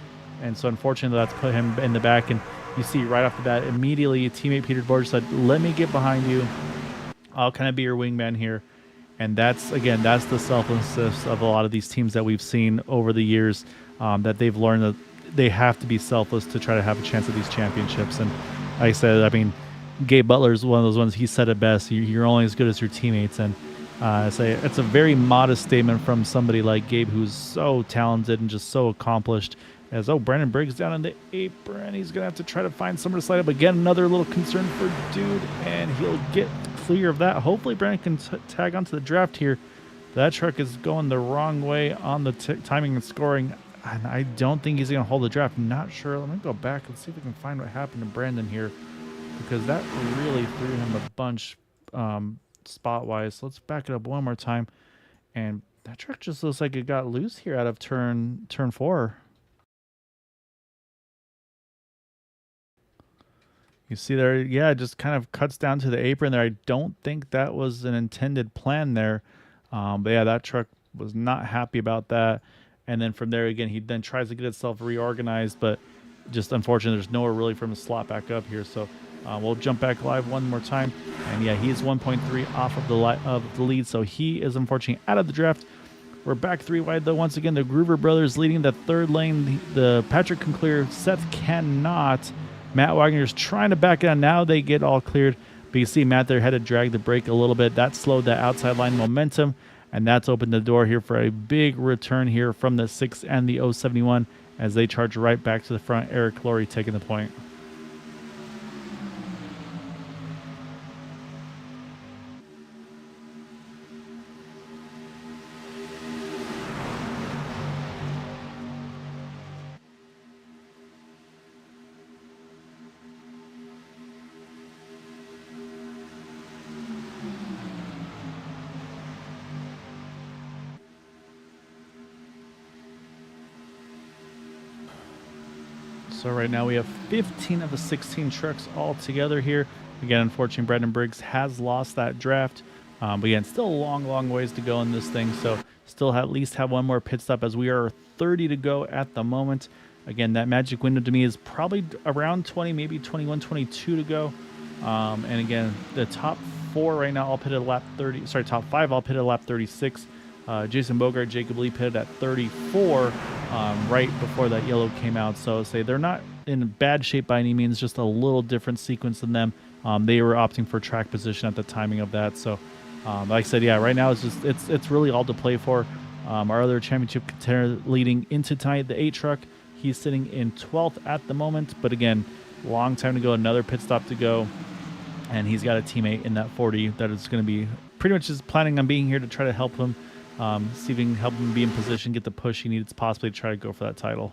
A: And so unfortunately, that's put him in the back. And you see right off the bat, immediately teammate Peter Borges said, "Let me get behind you. I'll kind of be your wingman here." And that's the selflessness of a lot of these teams that we've seen over the years, that they've learned that they have to be selfless to try to have a chance at these championships. And like I said, I mean, Gabe Butler is one of those ones. He said it best: "You're only as good as your teammates." And it's a very modest statement from somebody like Gabe, who's so talented and just so accomplished. As Brandon Briggs down in the apron, he's gonna have to try to find somewhere to slide up. Again, another little concern for Dude, and he'll get clear of that. Hopefully, Brandon can tag onto the draft here. That truck is going the wrong way on the timing and scoring, and I don't think he's gonna hold the draft. Not sure. Let me go back and see if we can find what happened to Brandon here, because that really threw him a bunch spot-wise. Let's back it up one more time, and that truck just looks like it got loose here out of turn 4. You see there, yeah, it just kind of cuts down to the apron there. I don't think that was an intended plan there. But yeah, that truck was not happy about that. And then from there, again, he then tries to get itself reorganized, but just unfortunately, there's nowhere really for him to slot back up here. So we'll jump back live one more time. And yeah, he's 1.3 off of the lead. So he is unfortunately out of the draft. We're back 3 wide, though. Once again, the Gruber brothers leading the third lane. The Patrick can clear. Seth cannot. Matt Wagner's trying to back it on. Now they get all cleared. But you see Matt there had to drag the brake a little bit. That slowed that outside line momentum. And that's opened the door here for a big return here from the 6 and the 071 as they charge right back to the front. Eric Laurie taking the point. So right now we have 15 of the 16 trucks all together here. Again, unfortunately, Brandon Briggs has lost that draft. But again, still a long ways to go in this thing. So still at least have one more pit stop as we are 30 to go at the moment. Again, that magic window to me is probably around 20, maybe 21, 22 to go. And again, the top 4 right now all pitted at lap 30. Sorry, top 5 all pitted at lap 36. Jason Bogart, Jacob Lee pitted at 34 right before that yellow came out. So say they're not in bad shape by any means, just a little different sequence than them. They were opting for track position at the timing of that. So like I said, yeah, right now it's really all to play for. Our other championship contender leading into tonight, the 8 truck, he's sitting in 12th at the moment. But again, long time to go, another pit stop to go. And he's got a teammate in that 40 that is going to be pretty much just planning on being here to try to help him. See if we can help him be in position, get the push he needs possibly to try to go for that title.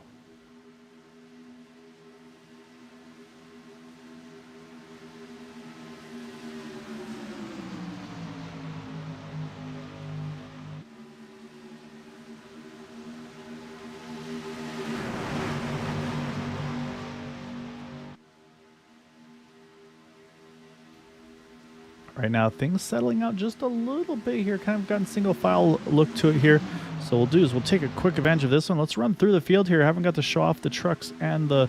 A: Right now, things settling out just a little bit here. Kind of gotten single file look to it here. So we'll do is we'll take a quick advantage of this one. Let's run through the field here. I haven't got to show off the trucks and the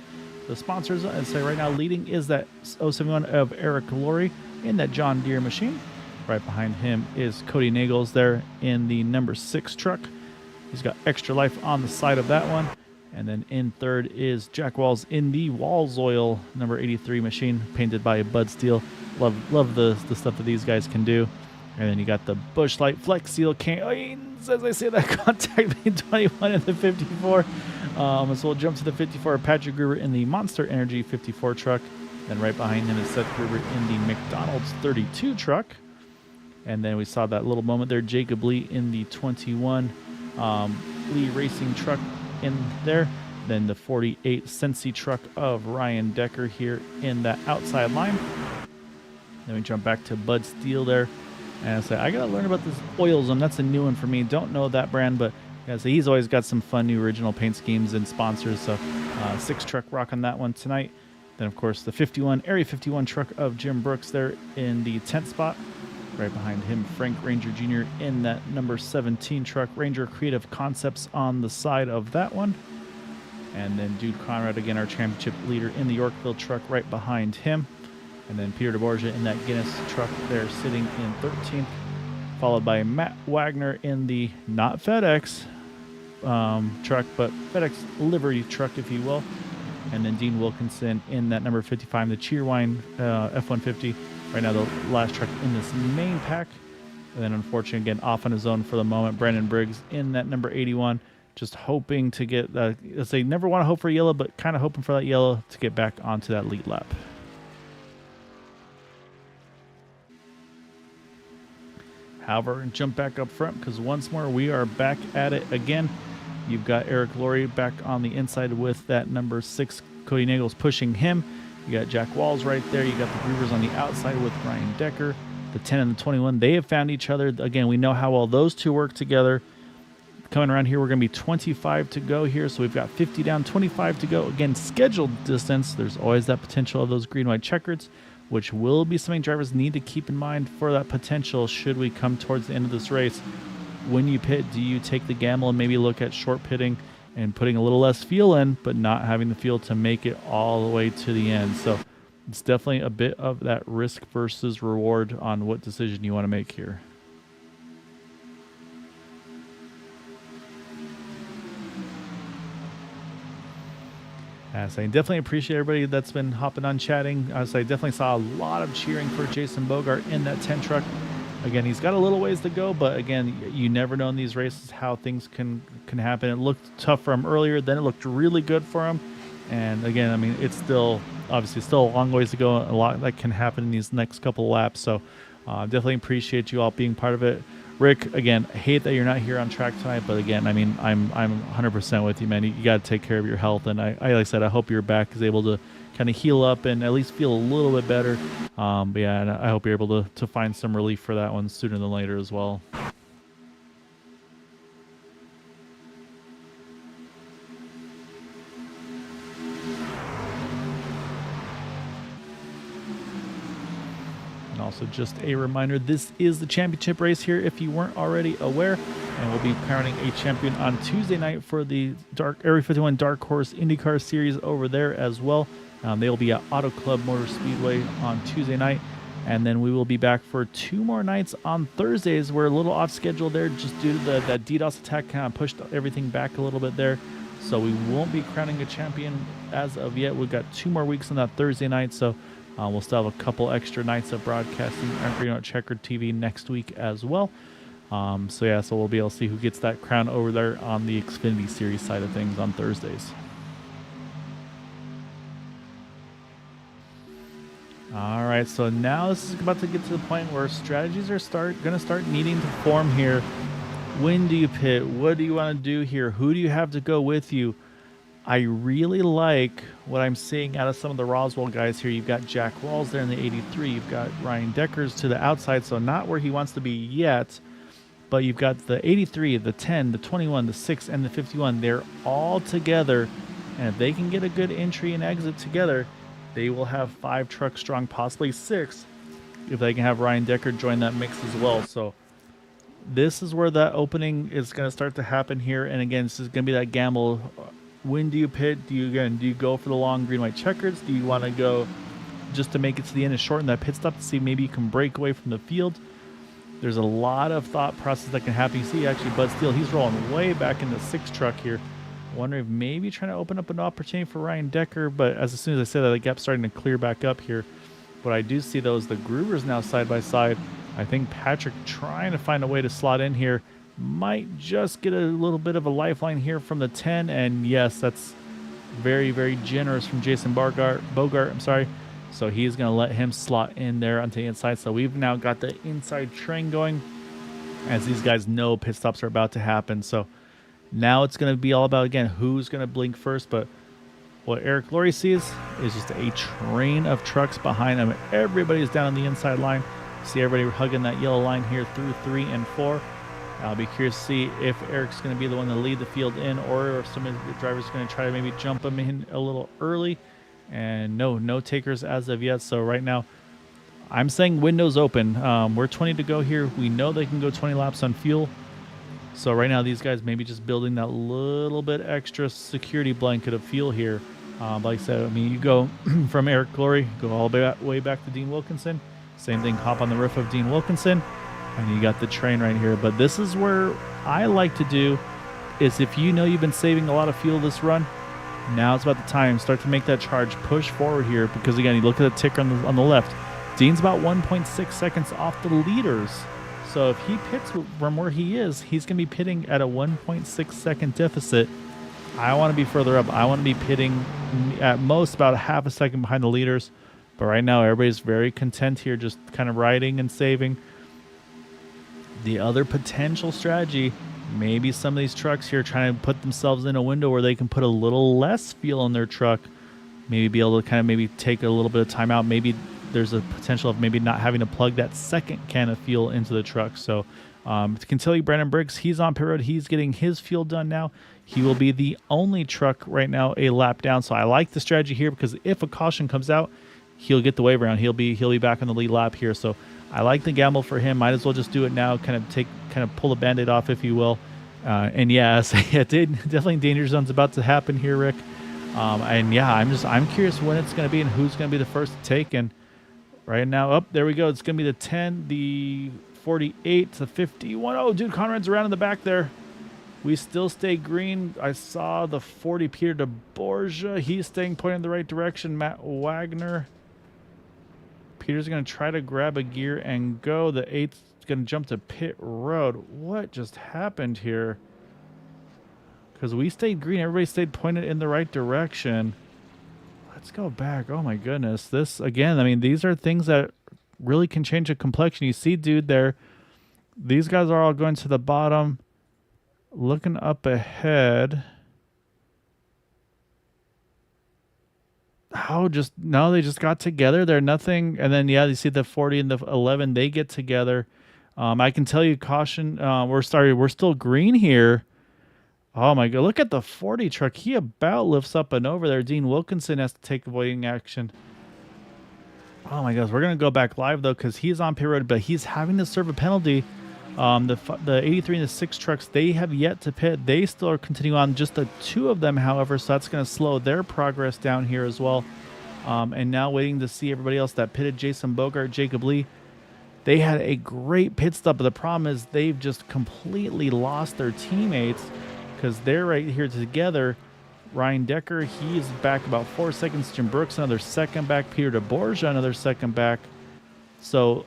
A: sponsors. I'd say right now leading is that 071 of Eric Laurie in that John Deere machine. Right behind him is Cody Nagels there in the number 6 truck. He's got Extra Life on the side of that one. And then in third is Jack Walls in the Walls Oil number 83 machine, painted by Bud Steele. Love the stuff that these guys can do. And then you got the Busch Light Flex Seal Canes, as I say that, contact me 21 in the 54. So we'll jump to the 54. Patrick Gruber in the Monster Energy 54 truck. Then right behind him is Seth Gruber in the McDonald's 32 truck. And then we saw that little moment there, Jacob Lee in the 21 Lee Racing truck in there. Then the 48 Sensi truck of Ryan Decker here in that outside line. Then we jump back to Bud Steele there. And I say, I got to learn about this Oil Zone. That's a new one for me. Don't know that brand, but yeah, so he's always got some fun new original paint schemes and sponsors. So 6 truck rock on that one tonight. Then, of course, the 51 Area 51 truck of Jim Brooks there in the 10th spot. Right behind him, Frank Ranger Jr. in that number 17 truck. Ranger Creative Concepts on the side of that one. And then Dude Conrad, again, our championship leader in the Yorkville truck right behind him. And then Peter DeBorgia in that Guinness truck there sitting in 13th. Followed by Matt Wagner in the not FedEx truck, but FedEx livery truck, if you will. And then Dean Wilkinson in that number 55, the Cheerwine F-150. Right now, the last truck in this main pack. And then, unfortunately, again, off on his own for the moment, Brandon Briggs in that number 81. Just hoping to get, let's say, never want to hope for yellow, but kind of hoping for that yellow to get back onto that lead lap. However, jump back up front because once more we are back at it again. You've got Eric Laurie back on the inside with that number 6, Cody Nagels pushing him. You got Jack Walls right there. You got the Groovers on the outside with Ryan Decker. The 10 and the 21, they have found each other. Again, we know how well those two work together. Coming around here, we're going to be 25 to go here. So we've got 50 down, 25 to go. Again, scheduled distance. There's always that potential of those green-white checkers, which will be something drivers need to keep in mind for that potential should we come towards the end of this race. When you pit, do you take the gamble and maybe look at short pitting and putting a little less fuel in, but not having the fuel to make it all the way to the end? So it's definitely a bit of that risk versus reward on what decision you want to make here. So I definitely appreciate everybody that's been hopping on chatting. So I definitely saw a lot of cheering for Jason Bogart in that 10 truck. Again, he's got a little ways to go, but again, you never know in these races how things can happen. It looked tough for him earlier, then it looked really good for him. And again, I mean, it's still obviously still a long ways to go. A lot that can happen in these next couple of laps. So definitely appreciate you all being part of it. Rick, again, I hate that you're not here on track tonight, but again, I mean, I'm 100% with you, man. You got to take care of your health, and I like I said, I hope your back is able to kind of heal up and at least feel a little bit better. But yeah, and I hope you're able to find some relief for that one sooner than later as well. And also just a reminder, this is the championship race here if you weren't already aware. And we'll be crowning a champion on Tuesday night for the Area 51 Dark Horse IndyCar Series over there as well. They will be at Auto Club Motor Speedway on Tuesday night. And then we will be back for 2 more nights on Thursdays. We're a little off schedule there just due to that DDoS attack kind of pushed everything back a little bit there. So we won't be crowning a champion as of yet. We've got 2 more weeks on that Thursday night. So we'll still have a couple extra nights of broadcasting on Green White Checkered TV next week as well. So yeah, so we'll be able to see who gets that crown over there on the Xfinity Series side of things on Thursdays. All right, so now this is about to get to the point where strategies are going to start needing to form here. When do you pit? What do you want to do here? Who do you have to go with you? I really like what I'm seeing out of some of the Roswell guys here. You've got Jack Rawls there in the 83. You've got Ryan Deckers to the outside, so not where he wants to be yet. But you've got the 83, the 10, the 21, the 6, and the 51. They're all together, and if they can get a good entry and exit together, they will have 5 trucks strong, possibly 6, if they can have Ryan Decker join that mix as well. So this is where that opening is going to start to happen here. And again, this is going to be that gamble. When do you pit? Do you go for the long green white checkers? Do you want to go just to make it to the end and shorten that pit stop to see maybe you can break away from the field? There's a lot of thought process that can happen. You see actually Bud Steele, he's rolling way back in the 6 truck here. Wondering if maybe trying to open up an opportunity for Ryan Decker, but as soon as I said that, the gap's starting to clear back up here. What I do see though is the Grubers now side by side. I think Patrick trying to find a way to slot in here might just get a little bit of a lifeline here from the 10, and yes, that's very, very generous from Jason Bogart. I'm sorry. So he's going to let him slot in there onto the inside. So we've now got the inside train going as these guys know pit stops are about to happen. So now it's going to be all about, again, who's going to blink first. But what Eric Laurie sees is just a train of trucks behind him. Everybody's down on the inside line. See everybody hugging that yellow line here through 3 and 4. I'll be curious to see if Eric's going to be the one to lead the field in, or if some of the drivers are going to try to maybe jump him in a little early. And no takers as of yet. So right now, I'm saying windows open. We're 20 to go here. We know they can go 20 laps on fuel. So right now, these guys maybe just building that little bit extra security blanket of fuel here. Like I said, I mean, you go from Eric Glory, go all the way back to Dean Wilkinson. Same thing, hop on the roof of Dean Wilkinson, and you got the train right here. But this is where I like to do is if you know you've been saving a lot of fuel this run, now it's about the time. Start to make that charge. Push forward here because, again, you look at the ticker on the left. Dean's about 1.6 seconds off the leaders. So if he pits from where he is, he's going to be pitting at a 1.6 second deficit. I want to be further up. I want to be pitting at most about a half a second behind the leaders. But right now, everybody's very content here, just kind of riding and saving. The other potential strategy, maybe some of these trucks here trying to put themselves in a window where they can put a little less fuel in their truck. Maybe be able to kind of maybe take a little bit of time out. Maybe there's a potential of maybe not having to plug that second can of fuel into the truck. So can tell you Brandon Briggs, he's on pit road. He's getting his fuel done now. He will be the only truck right now a lap down. So I like the strategy here because if a caution comes out, he'll get the wave around. He'll be back on the lead lap here. So I like the gamble for him. Might as well just do it now. Kind of pull the Band-Aid off, if you will. And yes, definitely danger zone's about to happen here, Rick. And yeah, I'm curious when it's going to be and who's going to be the first to take. And right now, there we go. It's going to be the 10, the 48, the 51. Oh, dude, Conrad's around in the back there. We still stay green. I saw the 40, Peter de Borgia. He's staying pointing in the right direction. Matt Wagner. Peter's going to try to grab a gear and go. The 8th going to jump to pit road. What just happened here? Because we stayed green. Everybody stayed pointed in the right direction. Let's go back. Oh, my goodness. This, again, I mean, these are things that really can change the complexion. You see, dude, there. These guys are all going to the bottom. Looking up ahead. Oh, just no, they just got together. They're nothing. And then, yeah, you see the 40 and the 11. They get together. I can tell you, caution. We're still green here. Oh, my God. Look at the 40 truck. He about lifts up and over there. Dean Wilkinson has to take avoiding action. Oh, my gosh. We're going to go back live, though, because he's on pit road, but he's having to serve a penalty. The 83 and the 6 trucks, they have yet to pit. They still are continuing on, just the 2 of them, however, so that's going to slow their progress down here as well. And now waiting to see everybody else that pitted. Jason Bogart, Jacob Lee. They had a great pit stop, but the problem is they've just completely lost their teammates because they're right here together. Ryan Decker, he's back about 4 seconds. Jim Brooks, another second back. Peter DeBorgia, another second back. So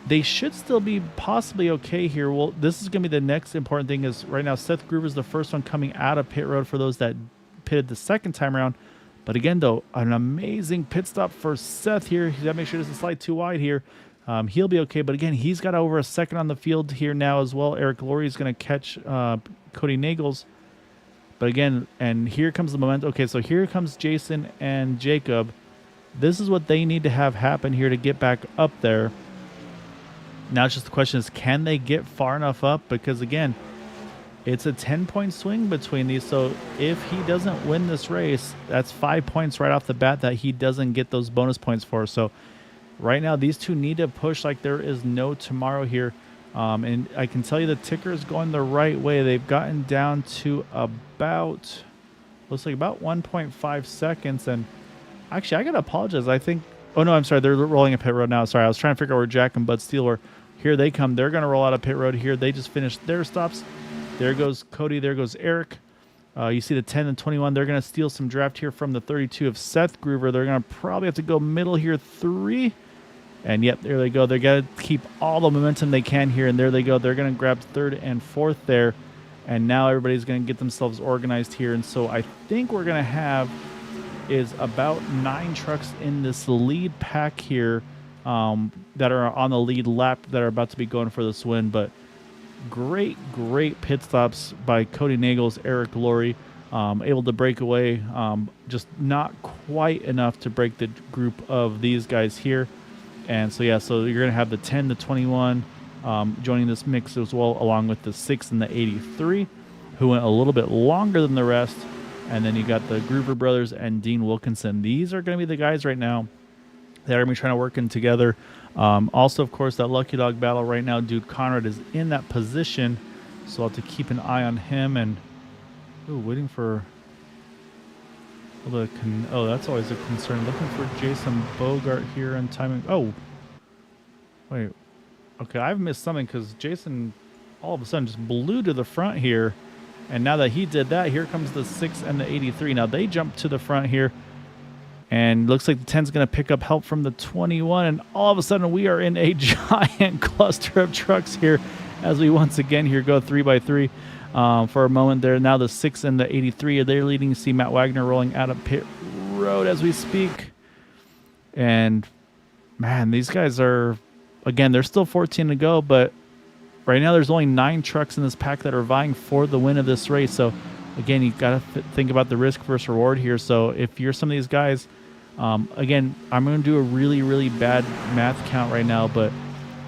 A: they should still be possibly okay here. Well, this is going to be the next important thing is right now Seth Gruber's the first one coming out of pit road for those that pitted the second time around. But again, though, an amazing pit stop for Seth here. He's got to make sure it doesn't slide too wide here. He'll be okay. But again, he's got over a second on the field here now as well. Eric Laurie is going to catch Cody Nagels. But again, and here comes the momentum. Okay, so here comes Jason and Jacob. This is what they need to have happen here to get back up there. Now it's just the question is, can they get far enough up? Because again, it's a 10-point swing between these. So if he doesn't win this race, that's 5 points right off the bat that he doesn't get those bonus points for. So right now, these two need to push like there is no tomorrow here. And I can tell you the ticker is going the right way. They've gotten down to about, looks like about 1.5 seconds. And actually, I got to apologize. I think, oh no, I'm sorry. They're rolling a pit road now. Sorry, I was trying to figure out where Jack and Bud Steele were. Here they come. They're going to roll out of pit road here. They just finished their stops. There goes Cody. There goes Eric. You see the 10 and 21. They're going to steal some draft here from the 32 of Seth Gruber. They're going to probably have to go middle here, 3. And yep, there they go. They got to keep all the momentum they can here. And there they go. They're going to grab 3rd and 4th there. And now everybody's going to get themselves organized here. And so I think we're going to have is about 9 trucks in this lead pack here that are on the lead lap that are about to be going for this win. But great pit stops by Cody Nagels, Eric Laurie, able to break away. Just not quite enough to break the group of these guys here. And so, yeah, so you're going to have the 10, the 21 joining this mix as well, along with the 6 and the 83, who went a little bit longer than the rest. And then you got the Gruber brothers and Dean Wilkinson. These are going to be the guys right now that are going to be trying to work in together. Also, of course, that Lucky Dog battle right now, Dude Conrad is in that position. So I'll have to keep an eye on him. And waiting for... that's always a concern. Looking for Jason Bogart here and timing. Oh, wait. Okay, I've missed something because Jason all of a sudden just blew to the front here. And now that he did that, here comes the 6 and the 83. Now they jump to the front here. And looks like the 10's going to pick up help from the 21. And all of a sudden we are in a giant cluster of trucks here as we once again here go 3 by 3. For a moment there. Now the 6 and the 83 are there leading. You see Matt Wagner rolling out of pit road as we speak. And, man, these guys are, again, there's still 14 to go, but right now there's only 9 trucks in this pack that are vying for the win of this race. So, again, you got to think about the risk versus reward here. So if you're some of these guys, again, I'm going to do a really bad math count right now, but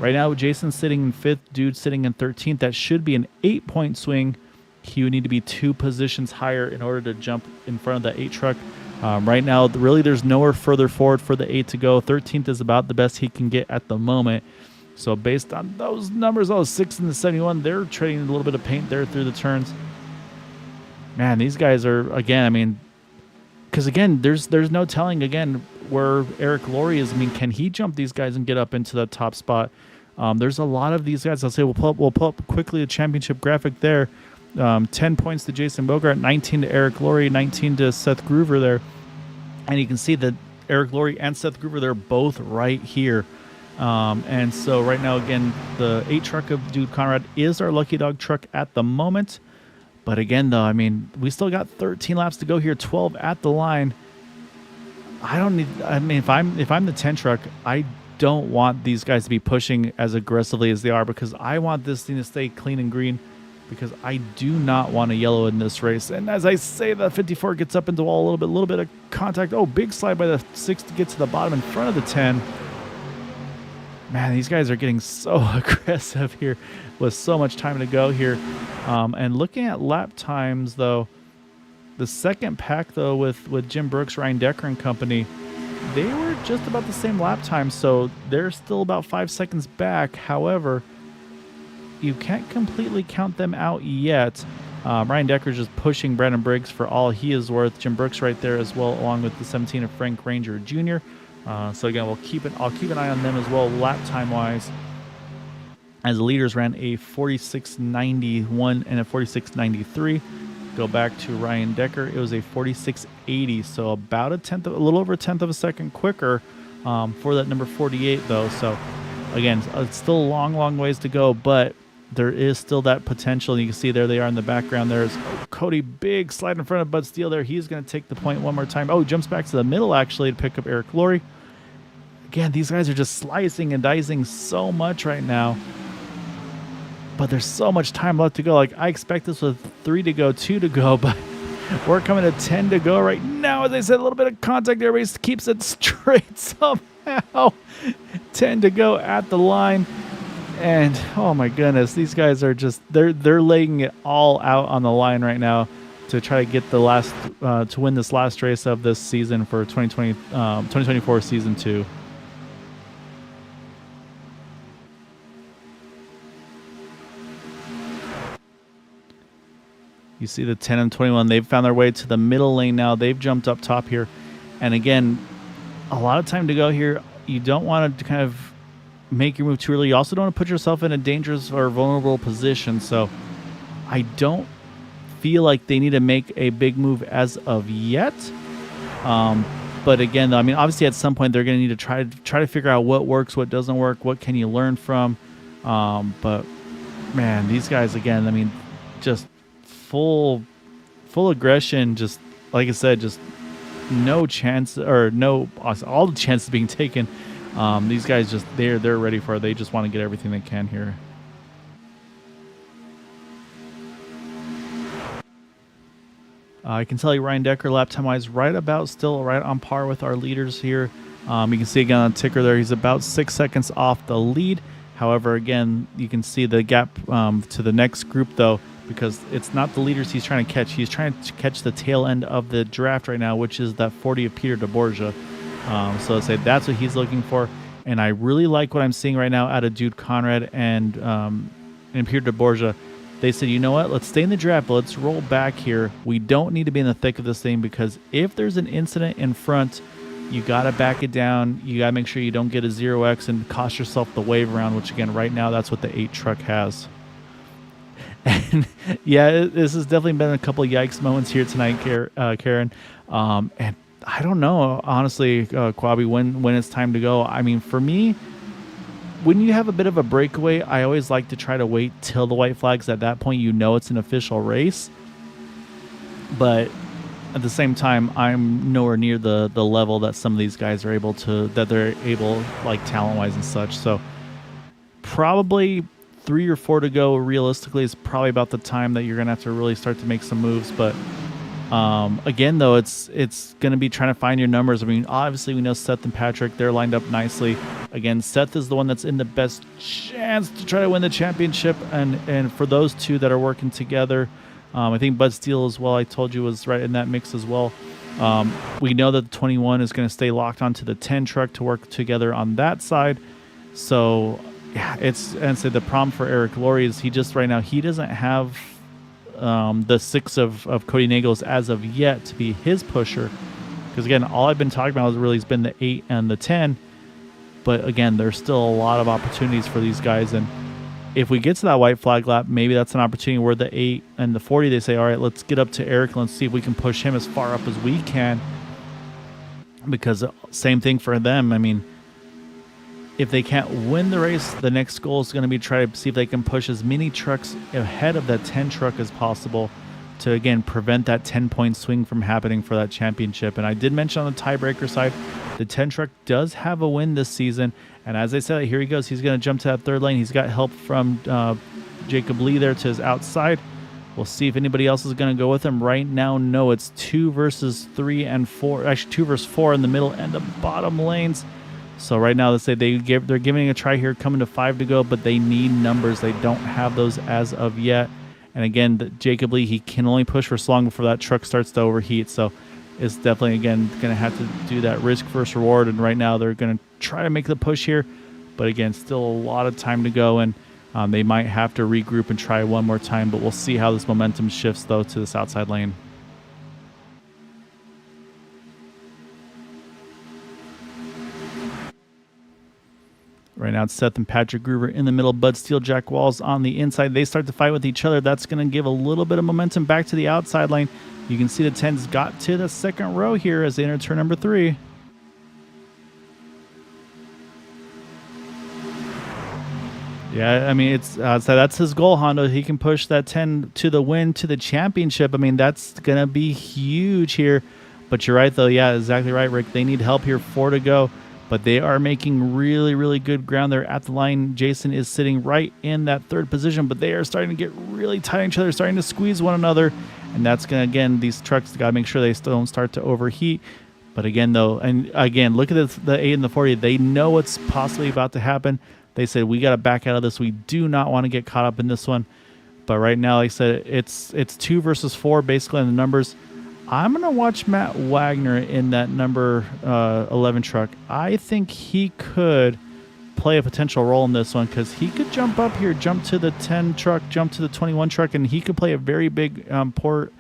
A: right now, Jason's sitting in 5th, Dude sitting in 13th. That should be an 8-point swing. He would need to be 2 positions higher in order to jump in front of the 8 truck. Right now, really, there's nowhere further forward for the 8 to go. 13th is about the best he can get at the moment. So based on those numbers, those 6 and the 71, they're trading a little bit of paint there through the turns. Man, these guys are, again, I mean, because, again, there's no telling, again, where Eric Laurie is. I mean, can he jump these guys and get up into the top spot? There's a lot of these guys. I'll say we'll pull up quickly the championship graphic there. 10 points to Jason Bogart, 19 to Eric Laurie, 19 to Seth Gruber there. And you can see that Eric Laurie and Seth Gruber, they're both right here. And so right now, again, the 8 truck of Dude Conrad is our lucky dog truck at the moment. But again, though, I mean, we still got 13 laps to go here, 12 at the line. I mean, if I'm the 10 truck, I don't want these guys to be pushing as aggressively as they are, because I want this thing to stay clean and green, because I do not want a yellow in this race. And as I say, the 54 gets up into the wall a little bit of contact. Oh, big slide by the 6 to get to the bottom in front of the 10. Man, these guys are getting so aggressive here with so much time to go here. And looking at lap times, though, the second pack, though, with Jim Brooks, Ryan Decker and company, they were just about the same lap time, so they're still about 5 seconds back. However, you can't completely count them out yet. Ryan Decker's just pushing Brandon Briggs for all he is worth. Jim Brooks right there as well, along with the 17 of Frank Ranger Jr. So again, I'll keep an eye on them as well, lap time wise, as the leaders ran a 46.91 and a 46.93. Go back to Ryan Decker, it was a 46.80, so about a little over a tenth of a second quicker for that number 48, though. So again, it's still a long ways to go, but there is still that potential. You can see there they are in the background. There's Cody, big slide in front of Bud Steele there. He's going to take the point one more time. Oh, jumps back to the middle actually to pick up Eric Laurie. Again, these guys are just slicing and dicing so much right now. But there's so much time left to go. Like, I expect this with 3 to go, 2 to go, but we're coming to 10 to go right now. As I said, a little bit of contact. Everybody keeps it straight somehow. 10 to go at the line. And, oh my goodness, these guys are just, they're laying it all out on the line right now to try to get the last, to win this last race of this season for 2024 Season 2. You see the 10 and 21. They've found their way to the middle lane now. They've jumped up top here. And again, a lot of time to go here. You don't want to kind of make your move too early. You also don't want to put yourself in a dangerous or vulnerable position. So I don't feel like they need to make a big move as of yet. But again, I mean, obviously at some point they're going to need to try to figure out what works, what doesn't work, what can you learn from. But man, these guys, again, I mean, just full aggression, just like I said, just no chance, or no, all the chances being taken. These guys just they're ready for it. They just want to get everything they can here. I can tell you Ryan Decker lap time wise still right on par with our leaders here. You can see again on the ticker there, he's about 6 seconds off the lead. However, again, you can see the gap to the next group though, because it's not the leaders he's trying to catch. He's trying to catch the tail end of the draft right now, which is that 40 of Peter DeBorgia. So let's say that's what he's looking for. And I really like what I'm seeing right now out of Dude Conrad and Peter DeBorgia. They said, you know what, let's stay in the draft, but let's roll back here. We don't need to be in the thick of this thing, because if there's an incident in front, you got to back it down. You got to make sure you don't get a 0x and cost yourself the wave around, which again, right now, that's what the 8 truck has. And yeah, this has definitely been a couple of yikes moments here tonight, Karen. And I don't know, honestly, Quabi, when it's time to go. I mean, for me, when you have a bit of a breakaway, I always like to try to wait till the white flags. At that point, you know it's an official race. But at the same time, I'm nowhere near the level that some of these guys are able, like talent-wise and such. So probably 3 or 4 to go realistically is probably about the time that you're going to have to really start to make some moves. But again, though, it's going to be trying to find your numbers. I mean, obviously we know Seth and Patrick, they're lined up nicely. Again, Seth is the one that's in the best chance to try to win the championship. And for those two that are working together, I think Bud Steele as well, I told you, was right in that mix as well. We know that the 21 is going to stay locked onto the 10 truck to work together on that side. So yeah, so the problem for Eric Laurie is he just right now, he doesn't have the 6 of Cody Nagels as of yet to be his pusher. Because again, all I've been talking about has been the 8 and the 10. But again, there's still a lot of opportunities for these guys. And if we get to that white flag lap, maybe that's an opportunity where the 8 and the 40, they say, all right, let's get up to Eric and let's see if we can push him as far up as we can. Because same thing for them. I mean, if they can't win the race, the next goal is going to be try to see if they can push as many trucks ahead of that 10 truck as possible to, again, prevent that 10-point swing from happening for that championship. And I did mention on the tiebreaker side, the 10 truck does have a win this season. And as I said, here he goes. He's going to jump to that third lane. He's got help from Jacob Lee there to his outside. We'll see if anybody else is going to go with him. Right now, no, it's 2 versus 3 and 4. Actually, 2 versus 4 in the middle and the bottom lanes. So right now, let's say they're giving it a try here, coming to 5 to go, but they need numbers. They don't have those as of yet. And again, Jacob Lee, he can only push for so long before that truck starts to overheat. So it's definitely, again, going to have to do that risk versus reward. And right now, they're going to try to make the push here. But again, still a lot of time to go. And they might have to regroup and try one more time. But we'll see how this momentum shifts, though, to this outside lane. Right now, it's Seth and Patrick Groover in the middle. Bud Steele, Jack Walls on the inside. They start to fight with each other. That's going to give a little bit of momentum back to the outside lane. You can see the 10s got to the second row here as they enter turn number 3. Yeah, I mean, so that's his goal, Hondo. He can push that 10 to the win, to the championship. I mean, that's going to be huge here. But you're right, though. Yeah, exactly right, Rick. They need help here, 4 to go. But they are making really, really good ground there at the line. Jason is sitting right in that third position, but they are starting to get really tight on each other, starting to squeeze one another. And that's going to, again, these trucks got to make sure they still don't start to overheat. But again, though, and again, look at the 8 and the 40. They know what's possibly about to happen. They said, we got to back out of this. We do not want to get caught up in this one. But right now, like I said, it's 2 versus 4 basically on the numbers. I'm going to watch Matt Wagner in that number 11 truck. I think he could play a potential role in this one because he could jump up here, jump to the 10 truck, jump to the 21 truck, and he could play a very big part,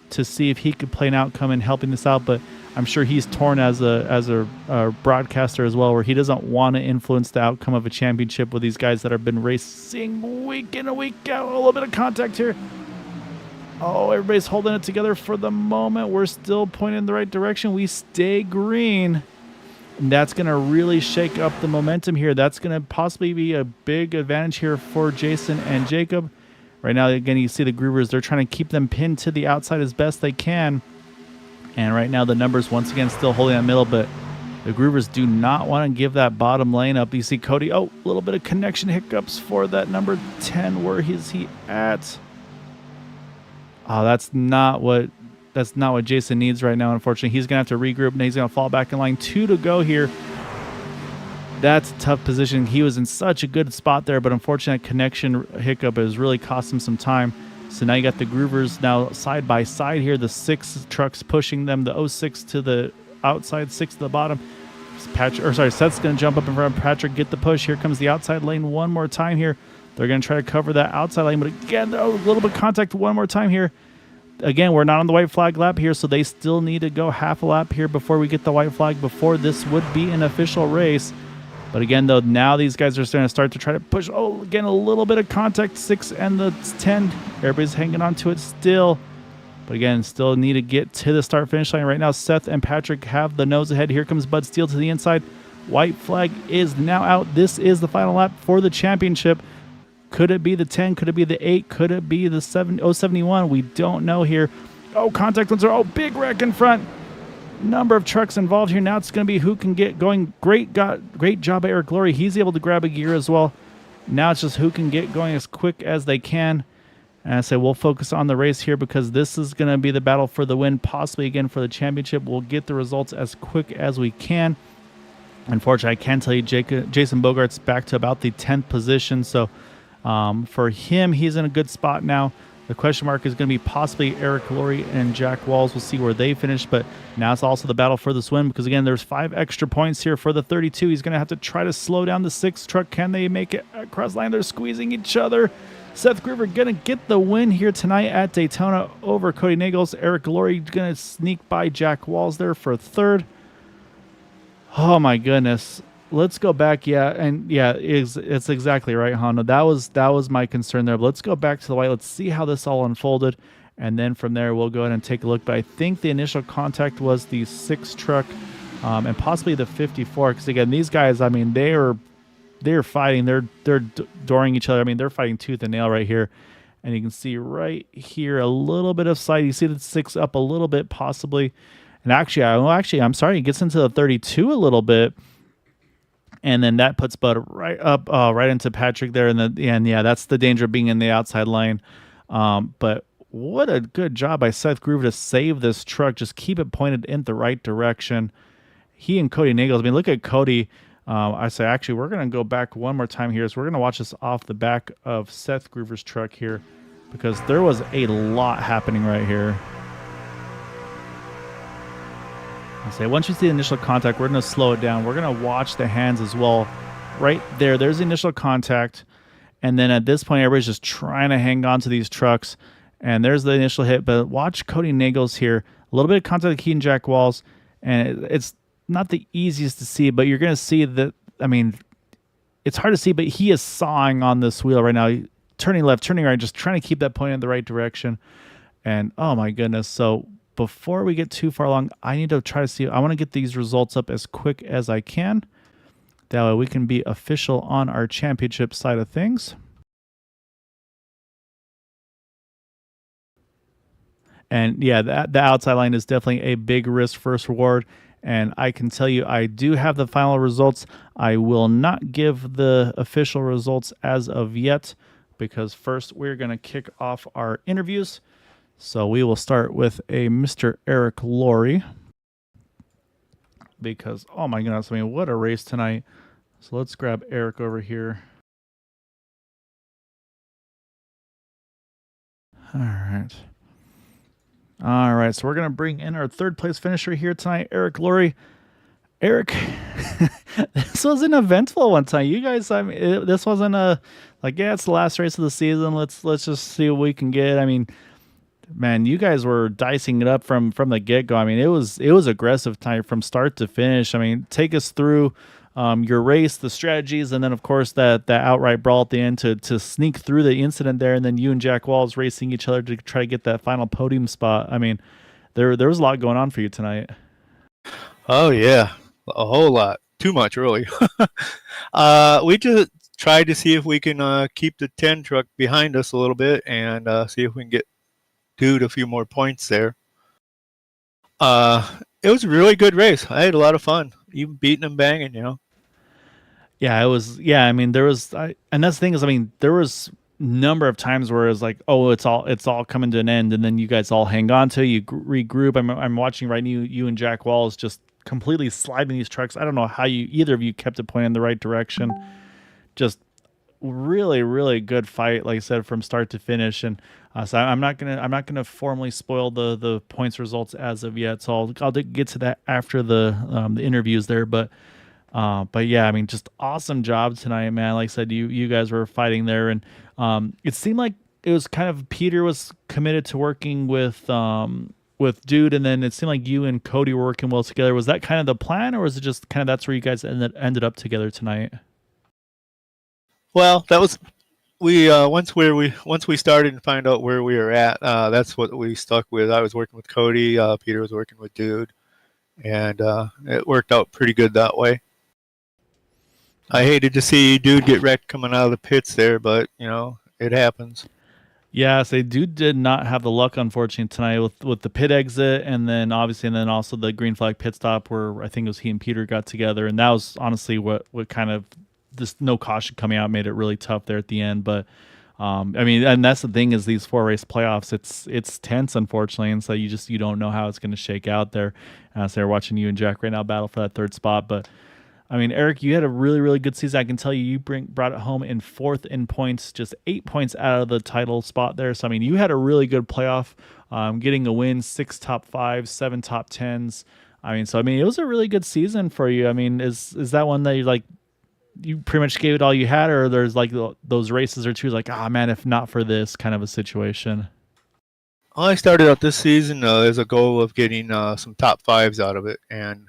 A: to see if he could play an outcome in helping this out. But I'm sure he's torn as a broadcaster as well, where he doesn't want to influence the outcome of a championship with these guys that have been racing week in and week out. A little bit of contact here. Oh, everybody's holding it together for the moment. We're still pointing in the right direction. We stay green. And that's going to really shake up the momentum here. That's going to possibly be a big advantage here for Jason and Jacob. Right now, again, you see the Groovers. They're trying to keep them pinned to the outside as best they can. And right now, the numbers, once again, still holding that middle. But the Groovers do not want to give that bottom lane up. You see Cody. Oh, a little bit of connection hiccups for that number 10. Where is he at? Oh, that's not what Jason needs right now, unfortunately. He's going to have to regroup, and he's going to fall back in line. 2 to go here. That's a tough position. He was in such a good spot there, but unfortunately, connection hiccup has really cost him some time. So now you got the Groovers now side by side here. The 6 trucks pushing them, the 06 to the outside, 6 to the bottom. Seth's going to jump up in front of Patrick, get the push. Here comes the outside lane one more time here. They're going to try to cover that outside lane, but again, a little bit of contact one more time here. Again, we're not on the white flag lap here, so they still need to go half a lap here before we get the white flag, before this would be an official race. But again, though, now these guys are starting to try to push. Oh, again, a little bit of contact, 6 and the 10. Everybody's hanging on to it still. But again, still need to get to the start-finish line. Right now, Seth and Patrick have the nose ahead. Here comes Bud Steele to the inside. White flag is now out. This is the final lap for the championship. Could it be the 10? Could it be the 8? Could it be the 71? We don't know here. Oh, contact ones are. Oh, big wreck in front. Number of trucks involved here. Now it's going to be who can get going. Great job by Eric Laurie. He's able to grab a gear as well. Now it's just who can get going as quick as they can. And I say we'll focus on the race here because this is going to be the battle for the win, possibly again for the championship. We'll get the results as quick as we can. Unfortunately, I can tell you Jason Bogart's back to about the 10th position. So for him, he's in a good spot now. The question mark is going to be possibly Eric Laurie and Jack Walls. We'll see where they finish, but now it's also the battle for this win because, again, there's 5 extra points here for the 32. He's going to have to try to slow down the 6 truck. Can they make it across line? They're squeezing each other. Seth Groover going to get the win here tonight at Daytona over Cody Nagels. Eric Laurie going to sneak by Jack Walls there for 3rd. Oh, my goodness. Let's go back. It's exactly right, Honda. That was my concern there. But let's go back to the white. Let's see how this all unfolded. And then from there, we'll go ahead and take a look. But I think the initial contact was the 6 truck and possibly the 54. Because again, these guys, I mean, they're fighting. They're dooring each other. I mean, they're fighting tooth and nail right here. And you can see right here a little bit of slide. You see the 6 up a little bit, possibly. And actually, I'm sorry, it gets into the 32 a little bit. And then that puts Bud right up, right into Patrick there. And yeah, that's the danger of being in the outside lane. But what a good job by Seth Groover to save this truck. Just keep it pointed in the right direction. He and Cody Nagels. I mean, look at Cody. I say, actually, we're going to go back one more time here. So we're going to watch this off the back of Seth Groover's truck here, because there was a lot happening right here. I say, once you see the initial contact, we're going to slow it down. We're going to watch the hands as well. Right there, there's the initial contact. And then at this point, everybody's just trying to hang on to these trucks. And there's the initial hit. But watch Cody Nagels here. A little bit of contact with Keaton Jack Walls. And it's not the easiest to see, but you're going to see that, I mean, it's hard to see, but he is sawing on this wheel right now. Turning left, turning right, just trying to keep that point in the right direction. And oh my goodness. So before we get too far along, I need to try to see, I want to get these results up as quick as I can. That way we can be official on our championship side of things. And yeah, the outside line is definitely a big risk first reward. And I can tell you, I do have the final results. I will not give the official results as of yet, because first we're going to kick off our interviews. So we will start with a Mr. Eric Laurie, because, oh my goodness, I mean, what a race tonight. So let's grab Eric over here. All right. All right, so we're going to bring in our third place finisher here tonight, Eric Laurie. Eric, this was an eventful one tonight. You guys, I mean, this wasn't yeah, it's the last race of the season. Let's just see what we can get. I mean, man, you guys were dicing it up from the get-go. I mean, it was aggressive tonight from start to finish. I mean, take us through your race, the strategies, and then of course that outright brawl at the end to sneak through the incident there, and then you and Jack Walls racing each other to try to get that final podium spot. I mean, there was a lot going on for you tonight.
D: Oh yeah, a whole lot, too much really. We just tried to see if we can keep the 10 truck behind us a little bit and see if we can get Dude a few more points there. It was a really good race. I had a lot of fun, even beating and banging, you know.
A: Yeah, it was. Yeah, I mean, there was, and that's the thing is, I mean, there was number of times where it was like, oh, it's all coming to an end, and then you guys all hang on to, you regroup. I'm watching right now, you and Jack Walls just completely sliding these trucks. I don't know how either of you kept it pointed in the right direction. Just really, really good fight, like I said, from start to finish. And so I'm not gonna formally spoil the points results as of yet. So I'll get to that after the interviews there, but yeah, I mean, just awesome job tonight, man. Like I said, you guys were fighting there, and it seemed like it was kind of Peter was committed to working with Dude, and then it seemed like you and Cody were working well together. Was that kind of the plan, or was it just kind of that's where you guys ended up together tonight?
D: Well, that was once we started and find out where we were at. That's what we stuck with. I was working with Cody. Peter was working with Dude, and it worked out pretty good that way. I hated to see Dude get wrecked coming out of the pits there, but you know, it happens.
A: Yeah, so Dude did not have the luck, unfortunately, tonight with the pit exit, and then also the green flag pit stop where I think it was he and Peter got together, and that was honestly what kind of this no caution coming out made it really tough there at the end. But I mean, and that's the thing is these 4-race playoffs, it's tense, unfortunately, and so you don't know how it's going to shake out there. So they're watching you and Jack right now battle for that third spot, but. I mean, Eric, you had a really, really good season. I can tell you brought it home in 4th in points, just 8 points out of the title spot there. So, I mean, you had a really good playoff, getting a win, 6 top 5s, 7 top 10s. I mean, it was a really good season for you. I mean, is that one that you pretty much gave it all you had, or there's like those races or two like, man, if not for this kind of a situation?
D: Well, I started out this season as a goal of getting some top 5s out of it, and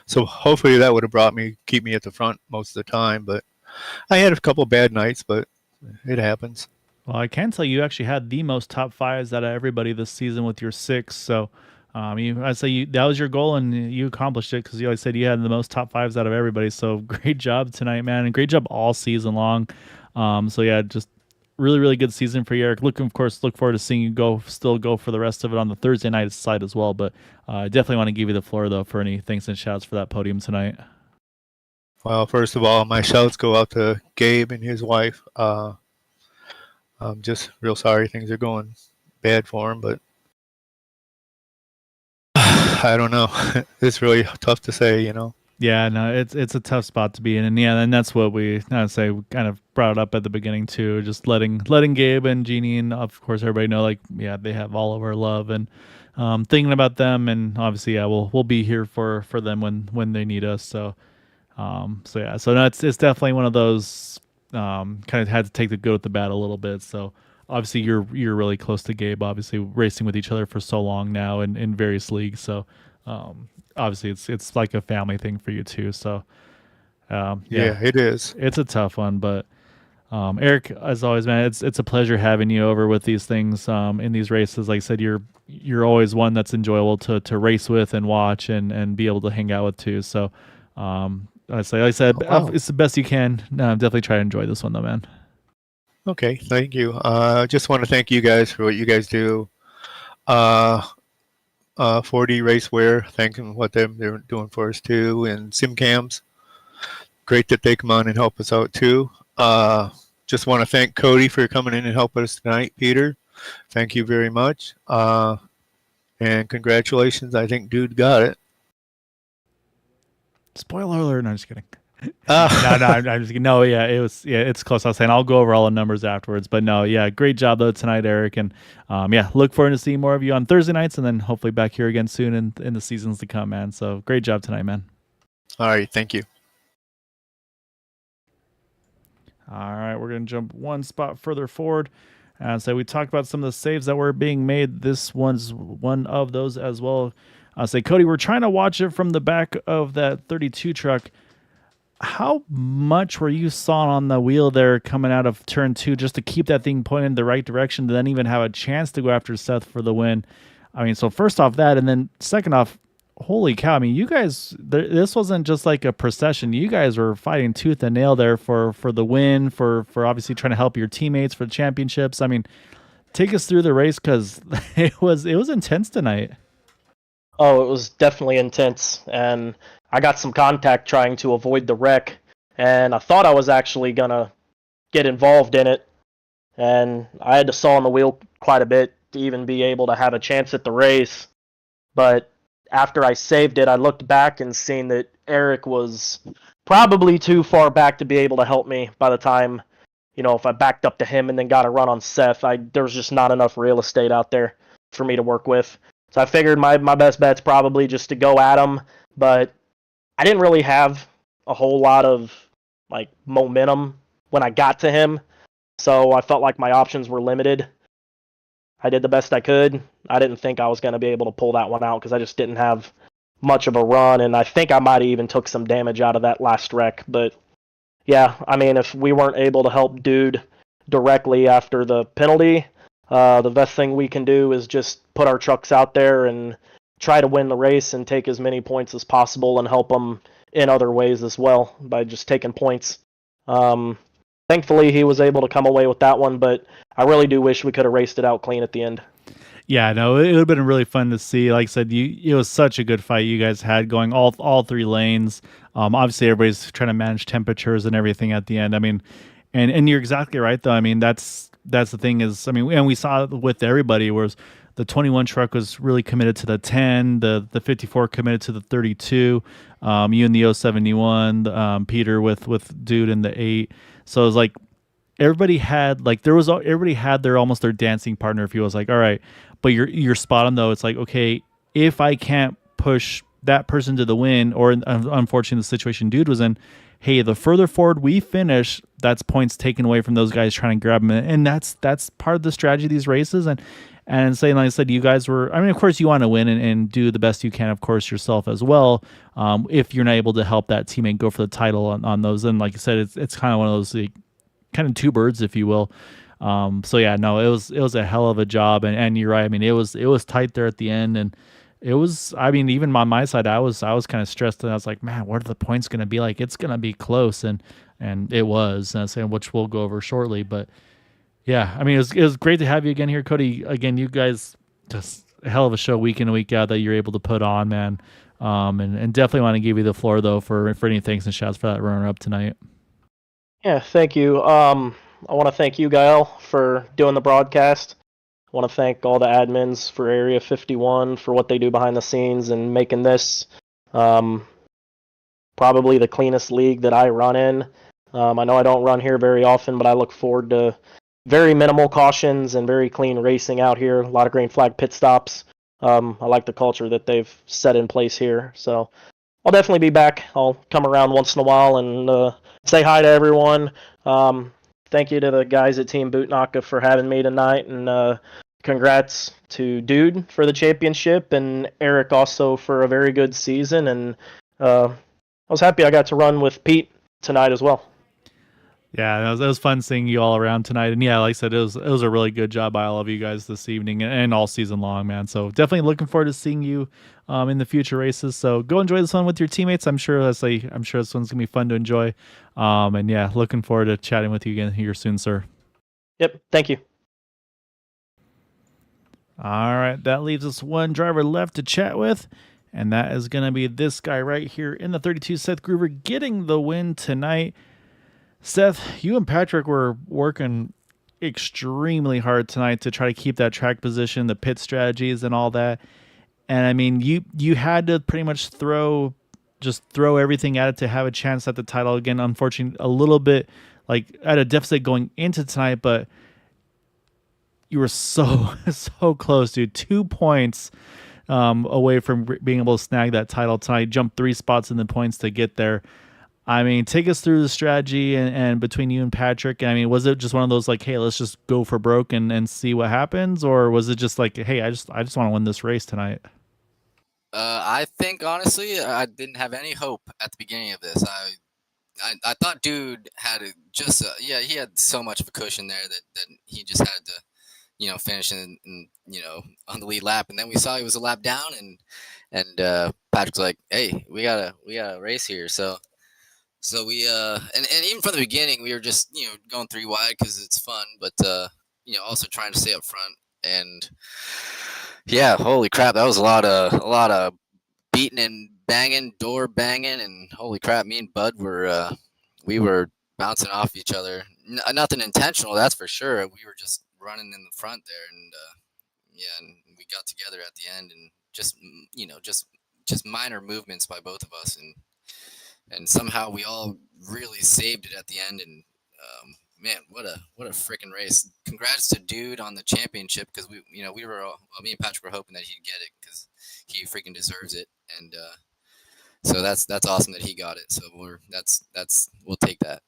D: so hopefully that would have keep me at the front most of the time. But I had a couple bad nights, but it happens.
A: Well, I can tell you actually had the most top 5s out of everybody this season with your 6. So I'd say that was your goal, and you accomplished it because you always said you had the most top fives out of everybody. So great job tonight, man, and great job all season long. So yeah, just really, really good season for you, Eric. Of course, look forward to seeing you still go for the rest of it on the Thursday night side as well. But I definitely want to give you the floor though for any thanks and shouts for that podium tonight.
D: Well, first of all, my shouts go out to Gabe and his wife. I'm just real sorry things are going bad for him, but I don't know. It's really tough to say, you know.
A: Yeah, no, it's a tough spot to be in, and yeah, and that's what we kind of brought it up at the beginning too, just letting Gabe and Jeannie and of course everybody know, like, yeah, they have all of our love, and thinking about them, and obviously, yeah, we'll be here for them when they need us. So yeah, so no, it's definitely one of those kind of had to take the good with the bad a little bit. So obviously you're really close to Gabe, obviously racing with each other for so long now in various leagues. So obviously it's like a family thing for you too. So
D: yeah, it is.
A: It's a tough one, but Eric, as always, man, it's a pleasure having you over with these things in these races. Like I said, you're always one that's enjoyable to race with and watch and be able to hang out with too. So like I said, it's the best you can. Definitely try to enjoy this one though, man.
D: Okay, thank you. Just want to thank you guys for what you guys do. 4D Racewear, thank them what they're doing for us too, and SimCams. Great that they come on and help us out too. Just want to thank Cody for coming in and helping us tonight. Peter, thank you very much. And congratulations. I think dude got it.
A: Spoiler alert! No, I'm just kidding. No, I'm just kidding. No, yeah, it's close. I was saying I'll go over all the numbers afterwards, but no, yeah, great job though tonight, Eric, and yeah, look forward to seeing more of you on Thursday nights, and then hopefully back here again soon in the seasons to come, man. So great job tonight, man.
D: All right, thank you.
A: All right, we're gonna jump one spot further forward. So we talked about some of the saves that were being made. This one's one of those as well. I'll say, Cody, we're trying to watch it from the back of that 32 truck. How much were you sawing on the wheel there coming out of turn 2 just to keep that thing pointed in the right direction to then even have a chance to go after Seth for the win? I mean, so first off that, and then second off, holy cow, I mean, you guys, this wasn't just like a procession. You guys were fighting tooth and nail there for the win, for obviously trying to help your teammates for the championships. I mean, take us through the race because it was intense tonight.
E: Oh, it was definitely intense, and I got some contact trying to avoid the wreck, and I thought I was actually going to get involved in it, and I had to saw on the wheel quite a bit to even be able to have a chance at the race. But after I saved it, I looked back and seen that Eric was probably too far back to be able to help me by the time, if I backed up to him and then got a run on Seth, there was just not enough real estate out there for me to work with. So I figured my best bet's probably just to go at him, but I didn't really have a whole lot of momentum when I got to him, so I felt like my options were limited. I did the best I could. I didn't think I was going to be able to pull that one out because I just didn't have much of a run, and I think I might have even took some damage out of that last wreck. But yeah, I mean, if we weren't able to help Dude directly after the penalty, the best thing we can do is just put our trucks out there and try to win the race and take as many points as possible and help them in other ways as well by just taking points. Thankfully, he was able to come away with that one, but I really do wish we could have raced it out clean at the end.
A: Yeah, no, it would have been really fun to see. Like I said, it was such a good fight you guys had going all three lanes. Obviously, everybody's trying to manage temperatures and everything at the end. I mean, and you're exactly right, though. I mean, that's the thing is, I mean, and we saw it with everybody, whereas the 21 truck was really committed to the 10, the 54 committed to the 32, you and the 071, Peter with Dude in the 8. So it was like everybody had their dancing partner. If he was like, all right, but you're spot on though. It's like, okay, if I can't push that person to the win, or unfortunately the situation Dude was in, hey, the further forward we finish, that's points taken away from those guys trying to grab them, and that's part of the strategy of these races. And saying, like I said, you guys were, I mean, of course you want to win and do the best you can, of course, yourself as well. If you're not able to help that teammate go for the title on those, and like I said, it's kind of one of those kind of two birds, if you will. So yeah, no, it was a hell of a job, and you're right. I mean, it was tight there at the end, and it was. I mean, even on my side, I was kind of stressed, and I was like, man, what are the points going to be like? It's going to be close, and it was, which we'll go over shortly. But yeah, I mean, it was great to have you again here, Cody. Again, you guys just a hell of a show week in and week out that you're able to put on, man. And definitely want to give you the floor though for any thanks and shouts for that runner up tonight.
E: Yeah, thank you. I want to thank you, Gael, for doing the broadcast. I want to thank all the admins for Area 51 for what they do behind the scenes and making this um, probably the cleanest league that I run in. I know I don't run here very often, but I look forward to very minimal cautions and very clean racing out here. A lot of green flag pit stops. I like the culture that they've set in place here. So I'll definitely be back. I'll come around once in a while and say hi to everyone. Thank you to the guys at Team Bootnaka for having me tonight, and congrats to Dude for the championship and Eric also for a very good season. And I was happy I got to run with Pete tonight as well.
A: Yeah, it was fun seeing you all around tonight, and yeah, like I said, it was a really good job by all of you guys this evening and all season long, man. So definitely looking forward to seeing you in the future races. So go enjoy this one with your teammates. I'm sure this one's gonna be fun to enjoy. And yeah, looking forward to chatting with you again here soon, sir.
E: Yep, thank you.
A: All right, that leaves us one driver left to chat with, and that is gonna be this guy right here in the 32, Seth Groover, getting the win tonight. Seth, you and Patrick were working extremely hard tonight to try to keep that track position, the pit strategies, and all that. And I mean, you had to pretty much throw everything at it to have a chance at the title again. Unfortunately, a little bit like at a deficit going into tonight, but you were so so close, dude. 2 points away from being able to snag that title tonight. Jumped 3 spots in the points to get there. I mean, take us through the strategy and between you and Patrick. I mean, was it just one of those like, hey, let's just go for broke and see what happens, or was it just like, hey, I just want to win this race tonight?
F: I think honestly, I didn't have any hope at the beginning of this. I thought Dude had he had so much of a cushion there that he just had to finish in on the lead lap, and then we saw he was a lap down, and Patrick's like, hey, we got a race here, so we and even from the beginning we were just going 3 wide because it's fun, but also trying to stay up front. And yeah, holy crap, that was a lot of beating and banging, door banging, and holy crap, me and Bud we were bouncing off each other. Nothing intentional, that's for sure. We were just running in the front there, and and we got together at the end, and just minor movements by both of us, and somehow we all really saved it at the end. And man, what a freaking race! Congrats to Dude on the championship, because me and Patrick were hoping that he'd get it because he freaking deserves it, and so that's awesome that he got it. So we'll take that.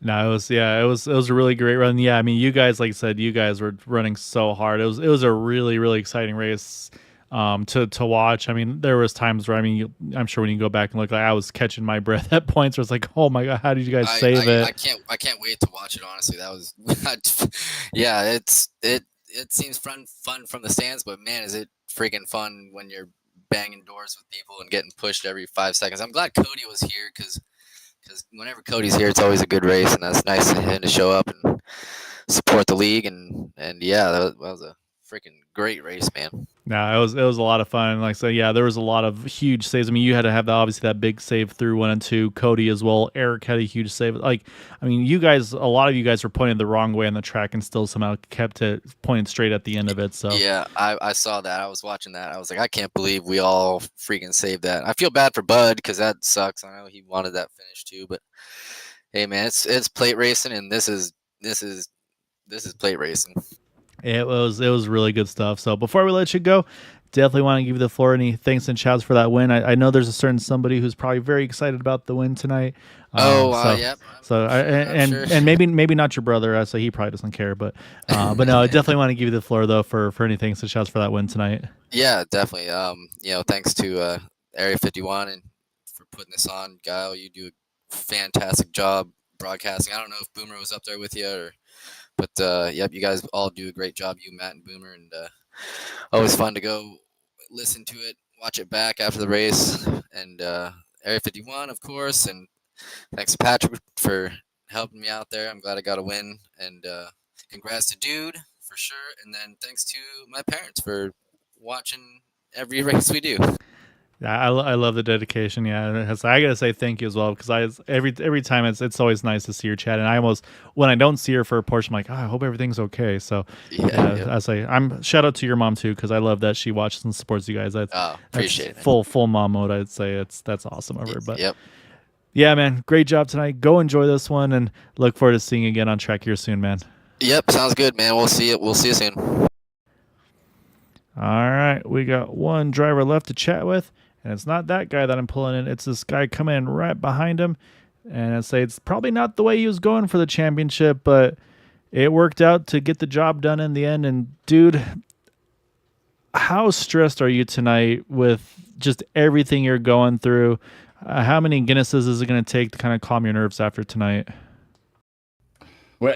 A: No, it was a really great run. Yeah, I mean, you guys, like I said, you guys were running so hard. It was a really really exciting race to watch. I mean, there was times where I'm sure when you go back and look, like I was catching my breath at points where it's like, oh my god, how did you guys save it?
F: I can't wait to watch it. Honestly, that was yeah. It seems fun from the stands, but man, is it freaking fun when you're banging doors with people and getting pushed every 5 seconds. I'm glad Cody was here because whenever Cody's here, it's always a good race, and that's nice of him to show up and support the league. And yeah, that was a freaking great race, man.
A: No, it was a lot of fun. Like I said, yeah, there was a lot of huge saves. I mean, you had to have obviously that big save through 1 and 2. Cody as well. Eric had a huge save. Like, I mean, a lot of you guys were pointing the wrong way on the track and still somehow kept it pointing straight at the end of it. So
F: yeah, I saw that. I was watching that. I was like, I can't believe we all freaking saved that. I feel bad for Bud because that sucks. I know he wanted that finish too, but hey, man, it's plate racing, and this is plate racing.
A: It was really good stuff. So before we let you go, definitely want to give you the floor. Any thanks and shouts for that win. I know there's a certain somebody who's probably very excited about the win tonight.
F: Yep.
A: So and maybe not your brother, so he probably doesn't care. But no, I definitely want to give you the floor though for any thanks and shouts for that win tonight.
F: Yeah, definitely. Thanks to Area 51 and for putting this on. Guile, you do a fantastic job broadcasting. I don't know if Boomer was up there with you but yep, you guys all do a great job, you, Matt, and Boomer, and always fun to go listen to it, watch it back after the race, and Area 51, of course, and thanks to Patrick for helping me out there. I'm glad I got a win, and congrats to Dude for sure, and then thanks to my parents for watching every race we do.
A: Yeah, I love the dedication. Yeah, I gotta say thank you as well, because every time it's always nice to see her chat, and I almost, when I don't see her for a portion, I'm like, I hope everything's okay. So
F: Yeah.
A: I say I'm shout out to your mom too, because I love that she watches and supports you guys.
F: Appreciate it.
A: Full mom mode. I'd say that's awesome of her. But
F: Yep.
A: yeah, man, great job tonight. Go enjoy this one, and look forward to seeing you again on track here soon, man.
F: Yep, sounds good, man. We'll see you soon.
A: All right, we got one driver left to chat with, and it's not that guy that I'm pulling in. It's this guy coming in right behind him, and I say it's probably not the way he was going for the championship, but it worked out to get the job done in the end. And dude, how stressed are you tonight with just everything you're going through? How many Guinnesses is it going to take to kind of calm your nerves after tonight?
G: Well,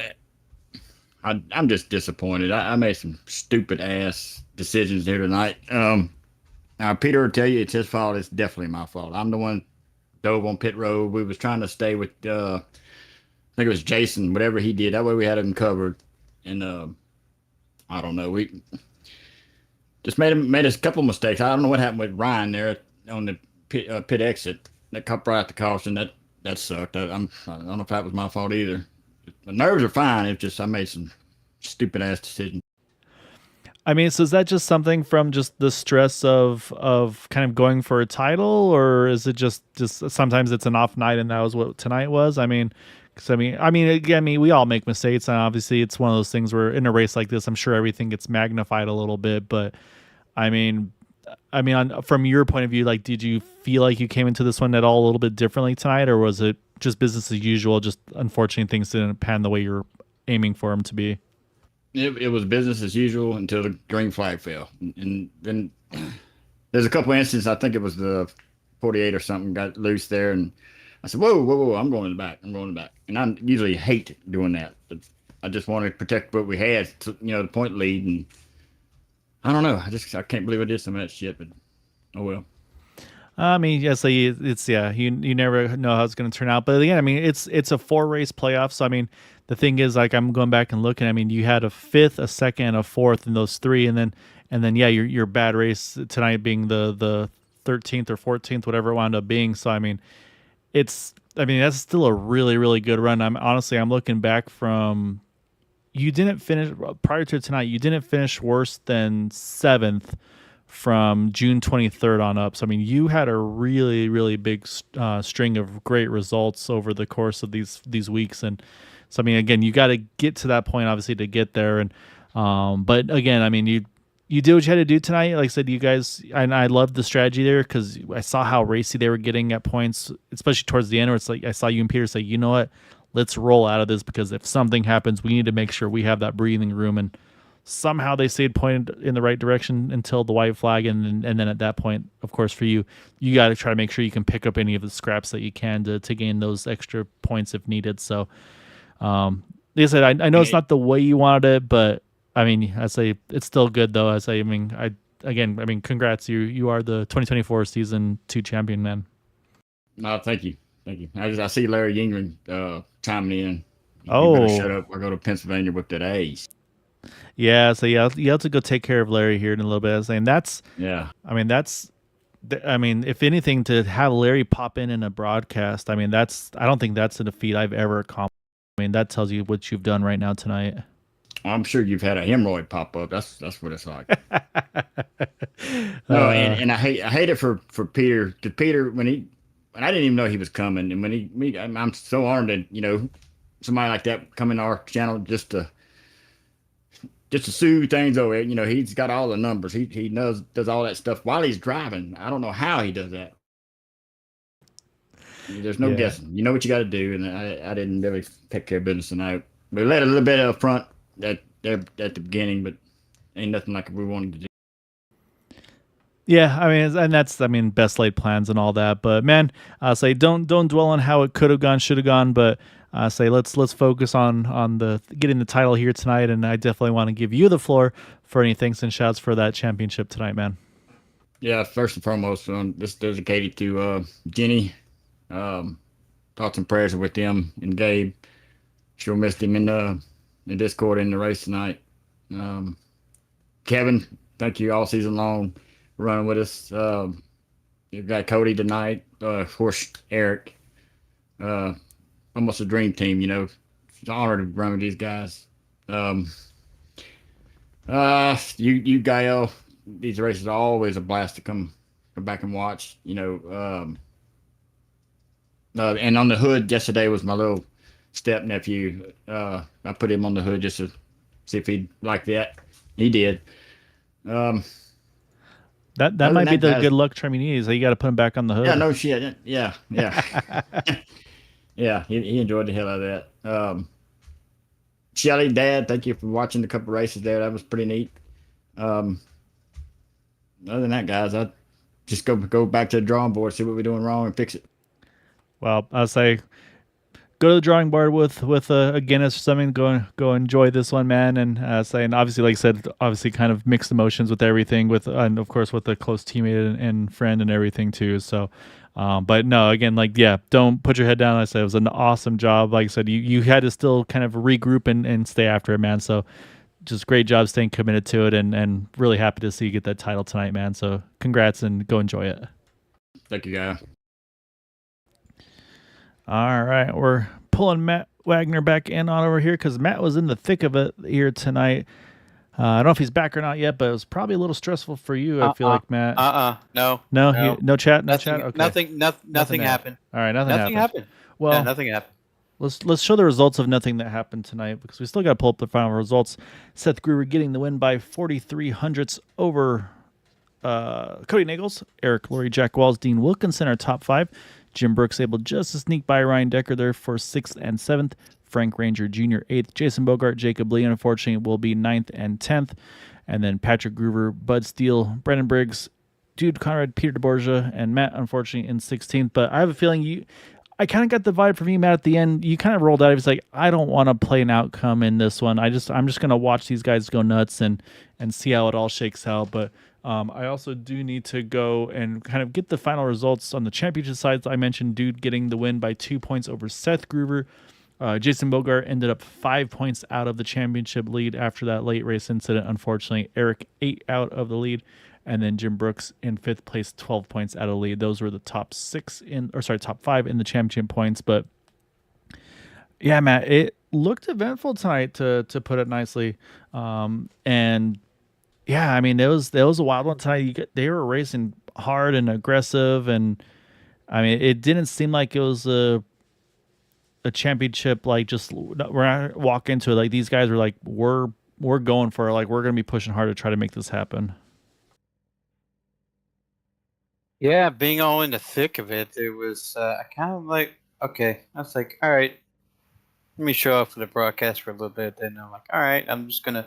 G: I'm just disappointed. I made some stupid ass decisions here tonight. Now Peter will tell you it's his fault. It's definitely my fault. I'm the one dove on pit road. We was trying to stay with I think it was Jason, whatever he did. That way we had him covered. And I don't know. We just made a couple of mistakes. I don't know what happened with Ryan there on the pit exit. That cut right at the caution. That sucked. I don't know if that was my fault either. The nerves are fine. It's just I made some stupid ass decisions.
A: I mean, so is that just something from just the stress of kind of going for a title, or is it just sometimes it's an off night and that was what tonight was? I mean, because again, we all make mistakes, and obviously it's one of those things where in a race like this, I'm sure everything gets magnified a little bit. But from your point of view, like, did you feel like you came into this one at all a little bit differently tonight, or was it just business as usual? Just unfortunately things didn't pan the way you're aiming for them to be.
G: It was business as usual until the green flag fell, and then there's a couple of instances. I think it was the 48 or something got loose there, and I said, "Whoa! I'm going in the back. I'm going in the back." And I usually hate doing that, but I just wanted to protect what we had, the point lead, and I don't know. I can't believe I did some of that shit, but oh well.
A: I mean, yes, it's you never know how it's going to turn out. But again, I mean, it's a 4-race playoff. So I mean, the thing is, like, I'm going back and looking. I mean, you had a 5th, a 2nd, a 4th in those 3, and then your bad race tonight being the 13th or 14th, whatever it wound up being. So I mean, that's still a really, really good run. I'm looking back from, you didn't finish prior to tonight. You didn't finish worse than 7th from June 23rd on up. So I mean, you had a really, really big string of great results over the course of these weeks. And so I mean, again, you got to get to that point obviously to get there. And but again, I mean, you did what you had to do tonight. Like I said, you guys, and I loved the strategy there, because I saw how racy they were getting at points, especially towards the end, where it's like I saw you and Peter say, you know what, let's roll out of this, because if something happens, we need to make sure we have that breathing room. And somehow they stayed pointed in the right direction until the white flag, and then at that point, of course, for you got to try to make sure you can pick up any of the scraps that you can to gain those extra points if needed. So, like I said, I know it's not the way you wanted it, but I mean, I say it's still good though. I mean, congrats, you are the 2024 season 2 champion, man.
G: No, thank you. I see Larry Yingling chiming in. You
A: better
G: shut up or go to Pennsylvania with that A's.
A: Yeah, so you have to go take care of Larry here in a little bit. I was saying if anything, to have Larry pop in a broadcast, I don't think that's a defeat I've ever accomplished. I mean, that tells you what you've done right now tonight.
G: I'm sure you've had a hemorrhoid pop up. That's what it's like. No, and I hate it for Peter. Because Peter, when I didn't even know he was coming, and I'm so honored that somebody like that come in our channel just to soothe things over. He's got all the numbers. He does all that stuff while he's driving. I don't know how he does that. There's no guessing. You know what you got to do, and I didn't really take care of business tonight. We let a little bit up front at the beginning, but ain't nothing like we wanted to do.
A: Yeah, I mean, and that's best laid plans and all that. But man, say don't dwell on how it could have gone, should have gone. But say let's focus on the getting the title here tonight. And I definitely want to give you the floor for any thanks and shouts for that championship tonight, man.
G: Yeah, first and foremost, this is dedicated to Jenny. Thoughts and prayers with them and Gabe. Sure missed him in the Discord in the race tonight. Kevin, thank you all season long for running with us. You've got Cody tonight. Of course, Eric. Almost a dream team, you know. It's an honor to run with these guys. You Gael, these races are always a blast to come back and watch. You know, and on the hood yesterday was my little step nephew. I put him on the hood just to see if he'd like that. He did.
A: That might be the good luck trim you need. Is that you got to put him back on the hood.
G: Yeah, no shit. Yeah. Yeah, he enjoyed the hell out of that. Shelly, Dad, thank you for watching a couple races there. That was pretty neat. Other than that, guys, I just go back to the drawing board, see what we're doing wrong, and fix it.
A: Well, I'll say go to the drawing board with a Guinness or something. Go enjoy this one, man. And and obviously, like I said, obviously kind of mixed emotions with everything, and of course with a close teammate and friend and everything too. So, but no, again, like don't put your head down. Like I said, it was an awesome job. Like I said, you had to still kind of regroup and stay after it, man. So, just great job staying committed to it, and really happy to see you get that title tonight, man. So, congrats and go enjoy it.
G: Thank you, guys.
A: All right, we're pulling Matt Wagner back in on over here because Matt was in the thick of it here tonight. I don't know if he's back or not yet, but it was probably a little stressful for you. I feel like, Matt.
H: No.
A: No chat. Okay.
H: Nothing happened.
A: All right, nothing happened. Well,
H: yeah, nothing happened.
A: Let's show the results of nothing that happened tonight because we still got to pull up the final results. Seth Gruber getting the win by 43 hundredths over Cody Nagels, Eric Laurie, Jack Walls, Dean Wilkinson are top 5. Jim Brooks able just to sneak by Ryan Decker there for 6th and 7th. Frank Ranger Jr. 8th. Jason Bogart, Jacob Lee, unfortunately, will be 9th and 10th. And then Patrick Groover, Bud Steele, Brendan Briggs, Dude Conrad, Peter DeBorgia, and Matt, unfortunately, in 16th. But I have a feeling I kind of got the vibe from you, Matt, at the end. You kind of rolled out. He was like, I don't want to play an outcome in this one. I'm just going to watch these guys go nuts and see how it all shakes out. But I also do need to go and kind of get the final results on the championship side. I mentioned Dude getting the win by 2 points over Seth Gruber. Jason Bogart ended up 5 points out of the championship lead after that late race incident. Unfortunately, Eric 8 out of the lead. And then Jim Brooks in 5th place, 12 points out of the lead. Those were the top 5 in the championship points. But yeah, Matt, it looked eventful tonight, to put it nicely. And yeah, I mean, it was a wild one tonight. They were racing hard and aggressive, and I mean, it didn't seem like it was a championship. Like, just we're not walk into it like these guys were like, we're going for it. Like, we're gonna be pushing hard to try to make this happen.
H: Yeah, being all in the thick of it, it was kind of like, okay. I was like, all right, let me show up for the broadcast for a little bit. Then I'm like, all right, I'm just gonna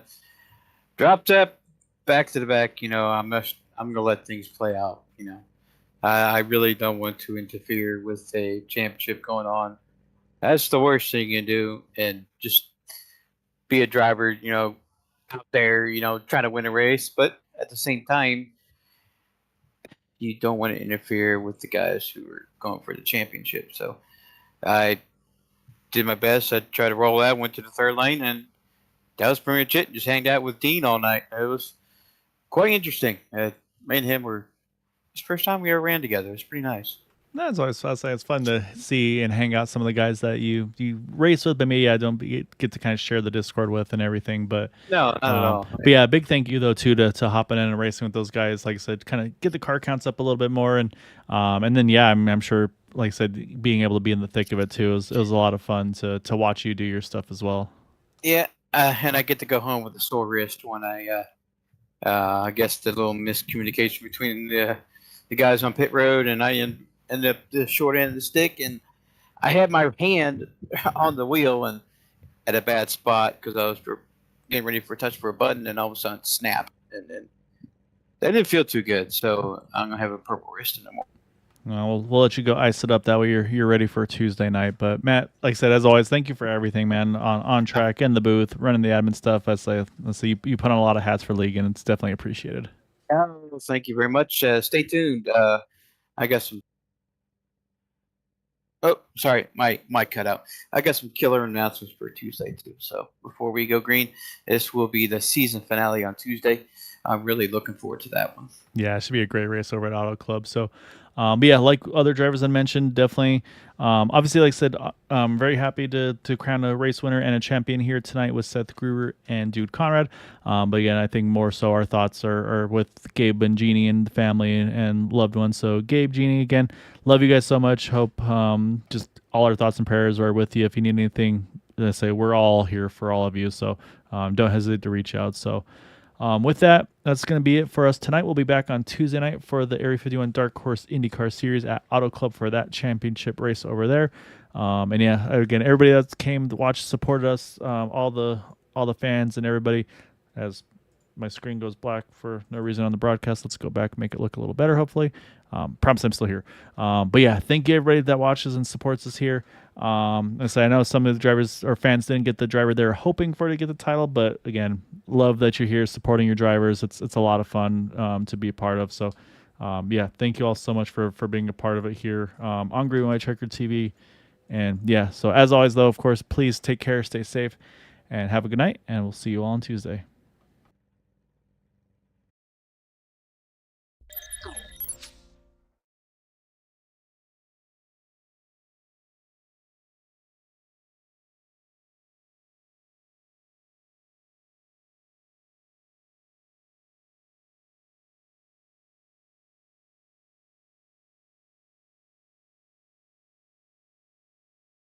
H: drop that back to the back. You know, I'm gonna let things play out. You know, I really don't want to interfere with a championship going on. That's the worst thing you can do, and just be a driver. You know, out there, you know, trying to win a race, but at the same time, you don't want to interfere with the guys who are going for the championship. So I did my best. I tried to roll out, went to the third lane, and that was pretty much it. Just hanged out with Dean all night. It was quite interesting. Me and him it's the first time we ever ran together. It was pretty nice.
A: That's always fun. It's fun to see and hang out some of the guys that you race with, but maybe I don't get to kind of share the Discord with and everything. But
H: no, not at all.
A: But yeah, big thank you though too to hopping in and racing with those guys. Like I said, kind of get the car counts up a little bit more, and then yeah, I'm sure, like I said, being able to be in the thick of it too it was a lot of fun to watch you do your stuff as well.
H: Yeah, and I get to go home with a sore wrist when I guess the little miscommunication between the guys on pit road, and I ended up the short end of the stick, and I had my hand on the wheel and at a bad spot because I was getting ready for a touch for a button, and all of a sudden snap, and then that didn't feel too good. So I'm gonna have a purple wrist in the morning.
A: We'll let you go ice it up. That way you're ready for Tuesday night. But Matt, like I said, as always, thank you for everything, man. On track, in the booth, running the admin stuff. Let's say you put on a lot of hats for league, and it's definitely appreciated.
H: Well, thank you very much. Stay tuned. I got some. Oh, sorry, my mic cut out. I got some killer announcements for Tuesday too. So before we go green, this will be the season finale on Tuesday. I'm really looking forward to that one.
A: Yeah, it should be a great race over at Auto Club. So, but yeah, like other drivers I mentioned, definitely. Obviously, like I said, I'm very happy to crown a race winner and a champion here tonight with Seth Gruber and Dude Conrad. But again, I think more so our thoughts are with Gabe and Jeannie and the family and loved ones. So, Gabe, Jeannie, again, love you guys so much. Hope just all our thoughts and prayers are with you. If you need anything, I say we're all here for all of you. So, don't hesitate to reach out. So. With that, that's going to be it for us tonight. We'll be back on Tuesday night for the Area 51 Dark Horse IndyCar Series at Auto Club for that championship race over there. And yeah, again, everybody that's came to watch, supported us, all the fans and everybody. As my screen goes black for no reason on the broadcast, let's go back and make it look a little better, hopefully. Promise I'm still here. But yeah, thank you everybody that watches and supports us here. I know some of the drivers or fans didn't get the driver they're hoping for to get the title, but again, love that you're here supporting your drivers. It's a lot of fun to be a part of. So yeah, thank you all so much for being a part of it here on Green White Checker TV. And yeah, so as always though, of course, please take care, stay safe, and have a good night, and we'll see you all on Tuesday.